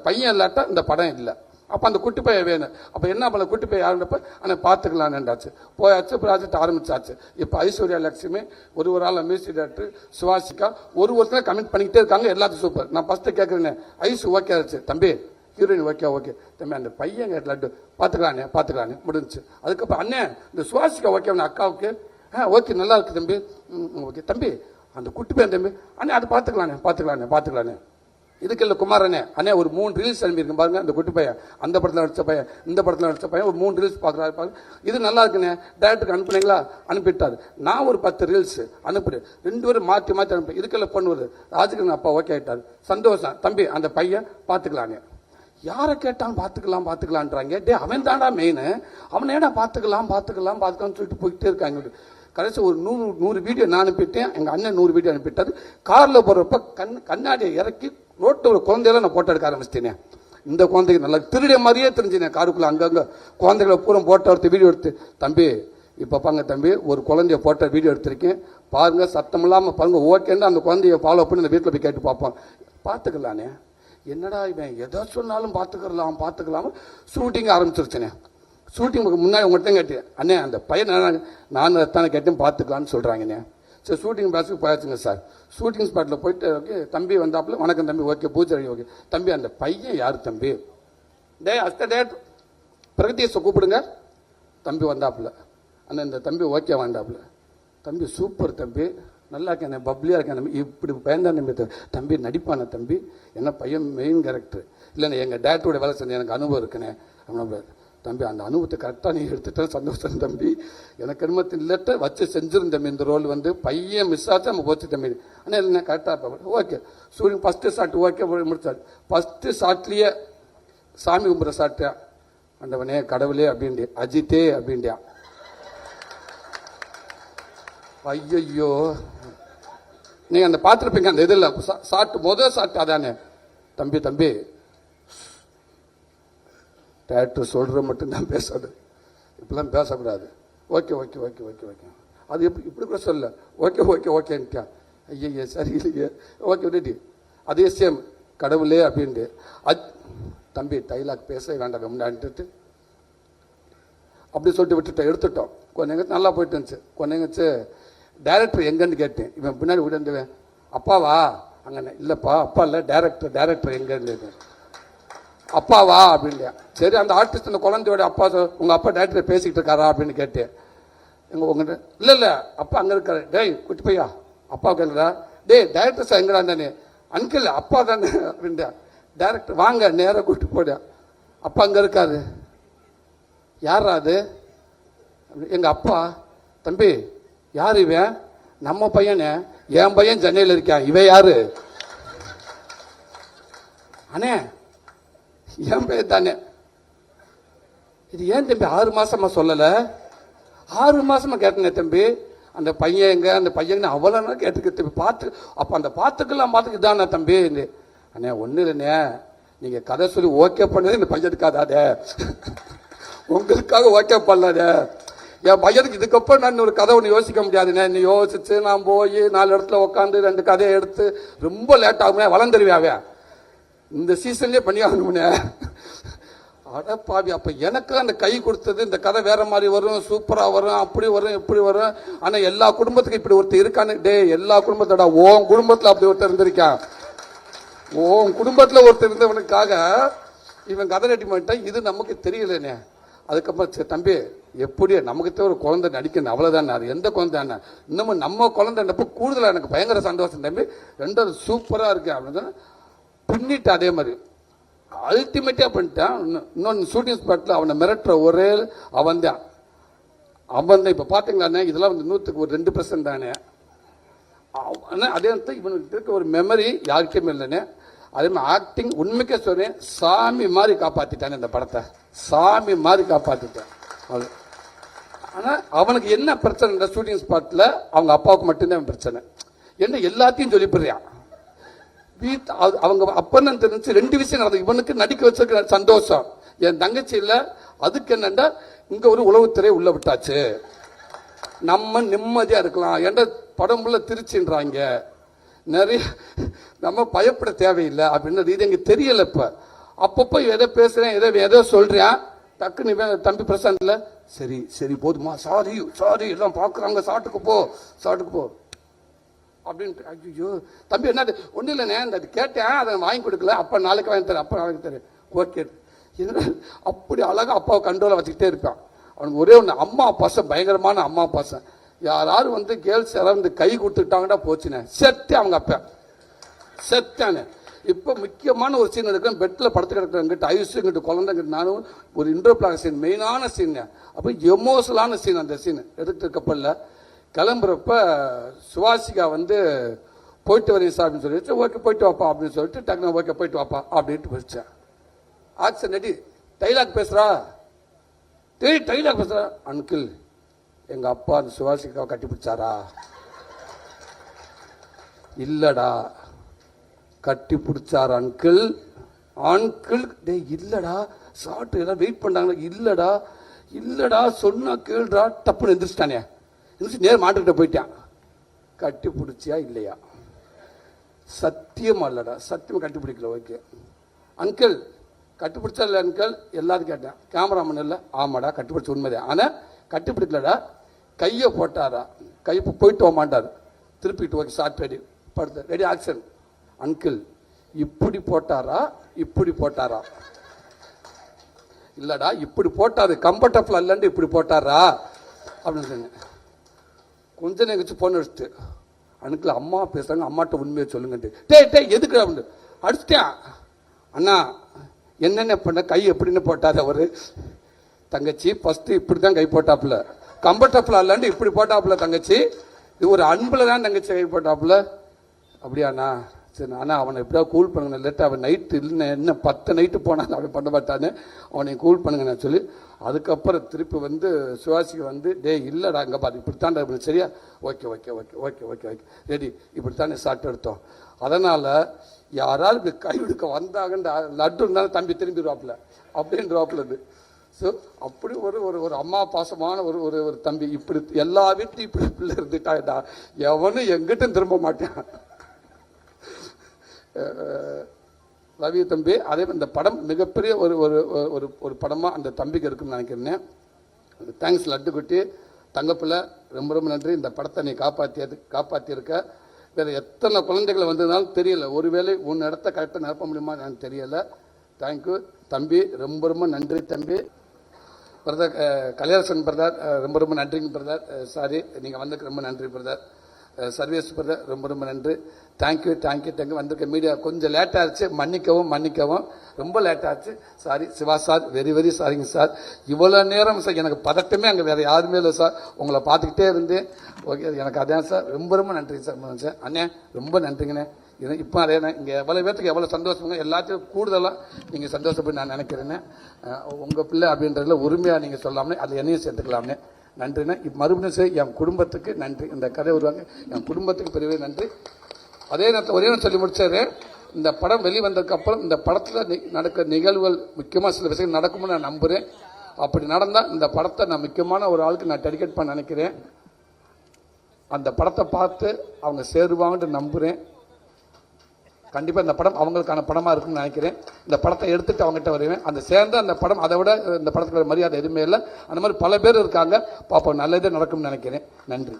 Speaker 1: பையன் இல்லாட்டா இந்த படம் இல்லை. அப்போ அந்த குட்டி பையன் வேணும். அப்போ என்ன பண்ண, குட்டி பையன் யாருன்றப்ப ஆனால் பார்த்துக்கலான்னுண்டாச்சு. போயாச்சு, ப்ராஜெக்ட் ஆரம்பிச்சாச்சு. இப்போ ஐஸ்வர்யா லட்சுமி, ஒரு ஆள் மியூசிக் டைரக்டர் சுவாசிகா, ஒருத்தர் கமெண்ட் பண்ணிக்கிட்டே இருக்காங்க. எல்லாத்துக்கும் சூப்பர். நான் ஃபஸ்ட்டு கேட்குறேன், ஐஸ் ஓகே ஆச்சு தம்பி, ஹீரோயின் ஓகே தம்பி, அந்த பையன் லட்டு பார்த்துக்கலானே முடிஞ்சிச்சு. அதுக்கப்புறம் அண்ணே இந்த சுவாசிக்கா ஓகே, அக்காவுக்கு ஓகே நல்லா இருக்கு தம்பி, ஓகே தம்பி அந்த குட்டி பையன் தம்பி அண்ணே அது பார்த்துக்கலானே. இதுக்கு இல்லை குமாரண்ணே, அண்ணே ஒரு 3 ரீல்ஸ் அனுப்பியிருக்கேன் பாருங்க. அந்த குட்டி பையன் அந்த படத்தில் நடிச்ச பையன், இந்த படத்தில் நடிச்ச பையன், ஒரு 3 ரீல்ஸ் பார்க்குறாரு பாருங்க. இது நல்லா இருக்குண்ணே, டேரக்டருக்கு அனுப்புனீங்களா? அனுப்பிட்டாரு. நான் ஒரு 10 ரீல்ஸ் அனுப்புறேன். 2 பேரும் மாற்றி அனுப்பி. இதுக்கெல்லாம் பண்ணுவது ராஜகிரன் அப்பா ஓகே ஆயிட்டாரு. சந்தோஷம் தம்பி, அந்த பையன் பார்த்துக்கலானே. யாரை கேட்டாலும் பார்த்துக்கலான்றாங்க. டே அவன் தாண்டா மெயின், அவனை ஏடா பார்த்துக்கலாம்னு சொல்லிட்டு போயிட்டே இருக்காங்க. கடைசி ஒரு 100 வீடியோ நான் அனுப்பிட்டேன். எங்கள் அண்ணன் 100 வீடியோ அனுப்பிட்டாரு. காரில் போகிறப்ப கண்ணாடியை இறக்கி ரோட்டில் ஒரு குழந்தையெல்லாம் நான் போட்டோ எடுக்க ஆரம்பிச்சிட்டேனே. இந்த குழந்தைக்கு நல்லா திருடிய மாதிரியே தெரிஞ்சுனேன். காருக்குள்ளே அங்கங்கே குழந்தைகளை பூரா போட்டோ எடுத்து வீடியோ எடுத்து, தம்பி இப்போ பாங்க தம்பி ஒரு குழந்தைய போட்டோ வீடியோ எடுத்திருக்கேன் பாருங்கள், சத்தம் இல்லாமல் பாருங்கள், ஓகேன்னா அந்த குழந்தைய ஃபாலோ பண்ணி அந்த வீட்டில் போய் கேட்டு பார்ப்போம். பார்த்துக்கலானே, என்னடா இவன் எதை சொன்னாலும் பார்த்துக்கலாம். ஷூட்டிங் ஆரம்பிச்சிருச்சேனே. ஷூட்டிங்க்கு முன்னாடி உங்கள்கிட்ட கேட்டேன், அண்ணே அந்த பையன் நான் தானே கேட்டேன் பார்த்துக்கலான்னு சொல்கிறாங்கண்ணே. சரி ஷூட்டிங் பேட்சுக்கு போயாச்சுங்க சார். ஷூட்டிங் ஸ்பாட்டில் போயிட்டு ஓகே தம்பி வந்தாப்புல, வணக்கம் தம்பி, ஓகே பூஜை ஓகே தம்பி அந்த பையன் யார் தம்பி? பிரகதீஷை கூப்பிடுங்க. தம்பி வந்தாப்புல, அண்ணன் இந்த தம்பி ஓகே வேண்டாப்புல, தம்பி சூப்பர் தம்பி, நல்லா இருக்கேன், பப்ளியாக இருக்கேன் தம்பி, இப்படி பயந்தான் தம்பி, தம்பி நடிப்பான தம்பி, என்ன பையன் மெயின் கேரக்டர் இல்லைண்ணே, எங்கள் டேரக்டரோட வேலை செஞ்சு எனக்கு அனுபவம் இருக்குண்ணே. அப்படின்னா தம்பி அந்த அனுபவத்தை கரெக்டாக நீ எடுத்துட்டேன், சந்தோஷம் தம்பி, எனக்கு அனுமதி இல்லட்ட வச்சு செஞ்சிருந்தம்பி, இந்த ரோல் வந்து பையன் மிஸ் ஆச்சு நம்ம போச்சு தம்பி. ஆனால் இல்லைண்ணே கரெக்டாக இருப்பேன். Okay shooting first shot okay முடிச்சாரு. ஃபஸ்ட்டு ஷாட்லேயே சாமி கும்பிட்ற ஷாட்டா, ஆண்டவனே கடவுளே அப்படின்ட்டு, அஜித்தே அப்படின்ட்டியா. ஐயோ நீங்கள் அந்த பார்த்துருப்பீங்க அந்த இதில் ஷாட்டு, முதல் ஷாட் அதானே, தம்பி டேரக்டர் சொல்கிற மட்டும்தான் பேசாது, இப்படிலாம் பேசக்கூடாது. ஓகே அது இப்படி கூட சொல்ல, ஓகேன்ட்டா. ஐயா சரி இல்லையே, ஓகே ரெடி. அதே சேம் கடவுளே அப்படின்ட்டு, தம்பி டைலாக் பேச வேண்டாம் முன்னாடிட்டு அப்படி சொல்லிட்டு விட்டுட்டோம், எடுத்துட்டோம். கொஞ்சம் நல்லா போயிட்டு இருந்துச்சு. கொஞ்சம் டேரக்டர் எங்கன்னு கேட்டேன். இவன் பின்னாடி விடுவேன், அப்பாவா? அங்கே இல்லைப்பா அப்பா இல்லை, டேரக்டர் எங்கன்னு, அப்பாவா அப்படின்ட்டு. சரி அந்த ஆர்டிஸ்ட் அந்த குழந்தையோட அப்பா, உங்கள் அப்பா டேரக்டர் பேசிக்கிட்டு இருக்காரா அப்படின்னு கேட்டேன். உங்கள்கிட்ட இல்லை அப்பா அங்கே இருக்காரு. டேய் குட்டி பையா அப்பா கேட்குறா, டேய் டேரக்டர் சார் எங்கடா தானே, அன்கிள் அப்பா தானே அப்படின்ட்டா. டேரக்டர் வாங்க நேராக கூப்பிட்டு போடா, அப்பா அங்கே இருக்காரு. யாரா அது? எங்கள் அப்பா. தம்பி யார் இவன்? நம்ம பையனே, என் பையன் சென்னையில் இருக்கான், இவன் யாரு? அண்ணே என் பையன் தானே. இது ஏன் தம்பி 6 மாசமா சொல்லலை? 6 மாசமா கேட்டனே தம்பி, அந்த பையன் எங்க, அந்த பையன் அவ்வளோ கேட்டுக்க தம்பி பார்த்து. அப்போ அந்த பார்த்துக்கலாம் இதானே தம்பி. அண்ணே ஒன்றும் இல்லைண்ணே, நீங்கள் கதை சொல்லி ஓகே பண்ணது இந்த பையனுக்காதாதே, உங்களுக்காக ஓகே பண்ணாதே. என் பையனுக்கு இதுக்கப்புறம் நான் ஒரு கதை ஒன்று யோசிக்க முடியாதுண்ணே. நீ யோசிச்சு நான் போய் 4 இடத்துல உட்காந்து 2 கதையை எடுத்து ரொம்ப லேட் ஆகுமே, வளர்ந்துருவியாவே இந்த சீசன்லேயே பண்ணி ஆகணும்னே. அட பாவி, அப்போ எனக்கு அந்த கை கொடுத்தது இந்த கதை வேற மாதிரி வரும், சூப்பராக வரும், அப்படி வரும் இப்படி வரும். ஆனால் எல்லா குடும்பத்துக்கும் இப்படி ஒருத்தர் இருக்கான்னு. டே எல்லா குடும்பத்தோட உன் குடும்பத்தில் அப்படி ஒருத்தர் இருந்திருக்கான், உன் குடும்பத்தில் ஒருத்தர் இருந்தவனுக்காக இவன் கதை ரெடி பண்ணிட்டான். இது நமக்கு தெரியலண்ணே. அதுக்கப்புறம் சரி தம்பி எப்படி நமக்கு ஒரு குழந்தை நடிக்கணும் அவ்வளோதானே, அது எந்த குழந்தை என்ன இன்னமும் நம்ம குழந்தைன்றப்போ கூடுதலாக எனக்கு பயங்கர சந்தோஷம் தம்பி. 2வது சூப்பராக இருக்கு அப்படின்னு பின்னிட்டு அதே மாதிரி அல்டிமேட்டாக பண்ணிட்டான். இன்னொன்று ஷூட்டிங் ஸ்பாட்டில் அவனை மிரட்டுற ஒரே அவன் தான். இப்போ பார்த்தீங்களாண்ணே இதெல்லாம் வந்து 100க்கு ஒரு 2% தானே. அதே இவனுக்கு இருக்க ஒரு மெமரி யாருக்குமே இல்லைண்ணே. அதே மாதிரி ஆக்டிங் உண்மைக்கே சொல்றேன், சாமி மாதிரி காப்பாற்றிட்டானே இந்த படத்தை, சாமி மாதிரி காப்பாற்றிட்டேன். அது ஆனால் அவனுக்கு என்ன பிரச்சனை, ஷூட்டிங் ஸ்பாட்டில் அவங்க அப்பாவுக்கு மட்டும்தான் பிரச்சனை. என்ன எல்லாத்தையும் சொல்லிப்படுறான். அவங்க அப்பன்னு தெரிஞ்சு 2 விஷயம் நடந்தது. இவனுக்கு நடிக்க வச்சிருக்க சந்தோஷம், என் தங்கச்சி இல்லை. அதுக்கு என்னண்டா இங்கே ஒரு உளவுத்துறை உள்ள விட்டாச்சு, நம்ம நிம்மதியாக இருக்கலாம். ஏன்டா படம் உள்ள திருச்சின்றாங்க, நிறைய நம்ம பயப்பட தேவையில்லை அப்படின்னு இது எங்களுக்கு தெரியலை. இப்போ அப்பப்போ எதோ பேசுறேன், ஏதோ சொல்றேன், டக்குன்னு தம்பி பிரசாந்த்ல சரி சரி போதுமா, சாரி சாரி எல்லாம் பாக்குறாங்க, சாட்டுக்கு போ அப்படின்ட்டு. ஐயோ தம்பி என்ன ஒன்றும் இல்லைண்ணே, அந்த கேட்டேன், அதை வாங்கி கொடுக்கல, அப்போ நாளைக்கு வாங்கி தரேன், அப்போ நாளைக்கு தரேன். ஓகே. என்ன அப்படி அழகாக அப்பாவை கண்ட்ரோலை வச்சுக்கிட்டே இருப்பான். அவனுக்கு ஒரே ஒன்று, அம்மா பாசம், பயங்கரமான அம்மா பாசம். யாராவது கேர்ள்ஸ் யாராவது கை கொடுத்துட்டாங்கடா போச்சுண்ணே, செத்து அவங்க அப்பா செத்தானே. இப்போ முக்கியமான ஒரு சீன் எடுக்கிறேன், பெட்டில் படுத்து கிடக்கிறங்கிட்ட ஐஸுங்கிட்ட குழந்தைங்கிட்ட நானும் ஒரு இன்ட்ரோப்ளாக் சீன், மெயினான சீன், அப்போ எமோஷனலான சீன். அந்த சீன் எடுத்து கப்பலில் கிளம்புறப்ப சுவாசிகா போயிட்டு வரீங்க சார் அப்படின்னு சொல்லி, ஓகே போயிட்டு வாப்பா அப்படின்னு சொல்லிட்டு டக்குனு ஓகே போயிட்டு வாப்பா அப்படின்ட்டு போயிடுச்சேன். ஆக்சன் நடி டைலாக் பேசுறா, டைலாக் பேசுறா. அங்கிள் எங்க அப்பா அந்த சுவாசிகாவை கட்டி பிடிச்சாரா? இல்லடா கட்டி பிடிச்சார் அங்கிள். டே இல்லடா, சாப்பிட்டு எல்லாம் வெயிட் பண்ணாங்களா? இல்லடா சொன்னா கேளுடா. தப்புன்னு எந்திரிச்சிட்டானே, நேர் மாட்டுக்கிட்ட போயிட்டான். கட்டி பிடிச்சியா இல்லையா? சத்தியமா இல்லடா, சத்தியமா கட்டி பிடிக்கல. ஓகே அங்கிள் கட்டி பிடிச்சா இல்லை அங்கிள்? எல்லாரும் கேட்டேன். கேமராமேன் இல்லை, ஆமாடா கட்டி பிடிச்ச உண்மைதான், ஆனால் கட்டி பிடிக்கலடா. கையை போட்டாரா? கை போயிட்டு போக மாட்டார், திருப்பிட்டு ஓகே ஷார்ட் ரெடி படுத்த ரெடி ஆக்ஷன். அங்கிள் இப்படி போட்டாரா இப்படி போட்டாரா? இல்லடா இப்படி போட்டாரு, கம்ஃபர்டபுள் இல்லைன்னு இப்படி போட்டாரா அப்படின்னு சொன்னேன். கொஞ்ச நேரம் கழிச்சு போன் அடிச்சுட்டு, அன்னைக்கு அம்மா பேசுறாங்க, அம்மாட்ட உண்மையை சொல்லுங்கன்ட்டு. டே எதுக்கு அப்படின்னு அடிச்சிட்டேன். அண்ணா என்னென்ன பண்ண, கை எப்படின்னு போட்டாரு அவரு? தங்கச்சி ஃபர்ஸ்ட் இப்படி தான் கை போட்டாப்புல, கம்ஃபர்டபுளா இல்லைன்னு இப்படி போட்டாப்புல தங்கச்சி. இது ஒரு அன்புல தான் தங்கச்சி கை போட்டாப்புல. அப்படியாண்ணா சரி, ஆனால் அவனை எப்படியா கூல் பண்ணுங்க, இல்லாட்டா அவன் நைட்டு இல்லை என்ன 10 நைட்டு போனாலும் அவன் பண்ண மாட்டான்னு அவனை கூல் பண்ணுங்க நான் சொல்லி, அதுக்கப்புறம் திருப்பி சுவாசிக்கு டே இல்லைடா அங்கே பார்த்து இப்படித்தான் அப்படின்னு. சரியா? Okay okay okay okay okay okay ready, இப்படித்தானே ஷார்ட் எடுத்தோம். அதனால் யாராவது இப்படி கை எடுக்க வந்தாங்கன்ற லட்டு இருந்தாலும் தம்பி திரும்பிடுவாப்புல அப்படின்றவாப்புல இது. ஸோ அப்படி ஒரு அம்மா பாசமான ஒரு தம்பி. இப்படி எல்லா வீட்லையும் இப்படி பிள்ளை இருந்துட்டாடா, எவனும் எங்கிட்டும் திரும்ப மாட்டான். ரவி தம்பி அதே இந்த படம் மிகப்பெரிய ஒரு படமாக அந்த தம்பிக்கு இருக்குன்னு நினைக்கிறேன். தேங்க்ஸ் லட்டுக்குட்டி தங்கப்பிள்ளை, ரொம்ப நன்றி. இந்த படத்தை நீ காப்பாற்றியிருக்க. வேறு எத்தனை குழந்தைகளை வந்ததுனாலும் தெரியல, ஒருவேளை உன் இடத்த கரெக்டாக நிரப்ப முடியுமா எனக்கு தெரியலை. தேங்க்யூ தம்பி, ரொம்ப நன்றி தம்பி. பிரதர் கல்யாணன் பிரதர், ரொம்ப நன்றிங்க பிரதர். சாரி நீங்கள் வந்ததுக்கு ரொம்ப நன்றி பிரதர். சர்வீஸ் பிரதர், ரொம்ப நன்றி. தேங்க்யூ வந்திருக்க மீடியா கொஞ்சம் லேட் ஆச்சு, மன்னிக்கவும் ரொம்ப லேட் ஆச்சு. சாரி சிவா சார், வெரி சாரிங்க சார். இவ்வளோ நேரம் சார் எனக்கு பதட்டமே அங்கே வேறு யாருமே இல்லை சார், உங்களை பார்த்துக்கிட்டே இருந்தேன். ஓகே எனக்கு அதான் சார், ரொம்ப நன்றி சார். அண்ணே ரொம்ப நன்றிங்கண்ணே. இப்போ அதே இங்கே எவ்வளோ பேர்த்துக்கு எவ்வளோ சந்தோஷங்க, எல்லாத்தையும் கூடுதலாக நீங்கள் சந்தோஷப்பட்டு நான் நினைக்கிறேன்னு. உங்கள் பிள்ளை அப்படின்றதுல உரிமையாக நீங்கள் சொல்லாமலே அதில் என்னையும் சேர்த்துக்கலாம்னே. நன்றிண்ணே. இப்போ மறுபடியும் சரி என் குடும்பத்துக்கு நன்றி. இந்த கதை வருவாங்க என் குடும்பத்துக்கு பெரியவே நன்றி. அதே நேரத்தில் ஒரே சொல்லி முடிச்சாரு, இந்த படம் வெளிவந்ததுக்கு அப்புறம் இந்த படத்தில் நடக்கிற நிகழ்வுகள் முக்கியமாக சில விஷயங்கள் நடக்கும்னு நான் நம்புகிறேன். அப்படி நடந்தால் இந்த படத்தை நான் முக்கியமான ஒரு ஆளுக்கு நான் டெடிகேட் பண்ண நினைக்கிறேன். அந்த படத்தை பார்த்து அவங்க சேருவாங்கன்னு நம்புகிறேன். கண்டிப்பாக இந்த படம் அவங்களுக்கான படமாக இருக்குன்னு நினைக்கிறேன். இந்த படத்தை எடுத்துட்டு அவங்ககிட்ட வருவேன். அந்த சேர்ந்த அந்த படம் அதை விட இந்த படத்துக்கு மரியாதை எதுவுமே இல்லை. அந்த மாதிரி பல பேர் இருக்காங்க, பார்ப்போம் நல்லதே நடக்கும்னு நினைக்கிறேன். நன்றி.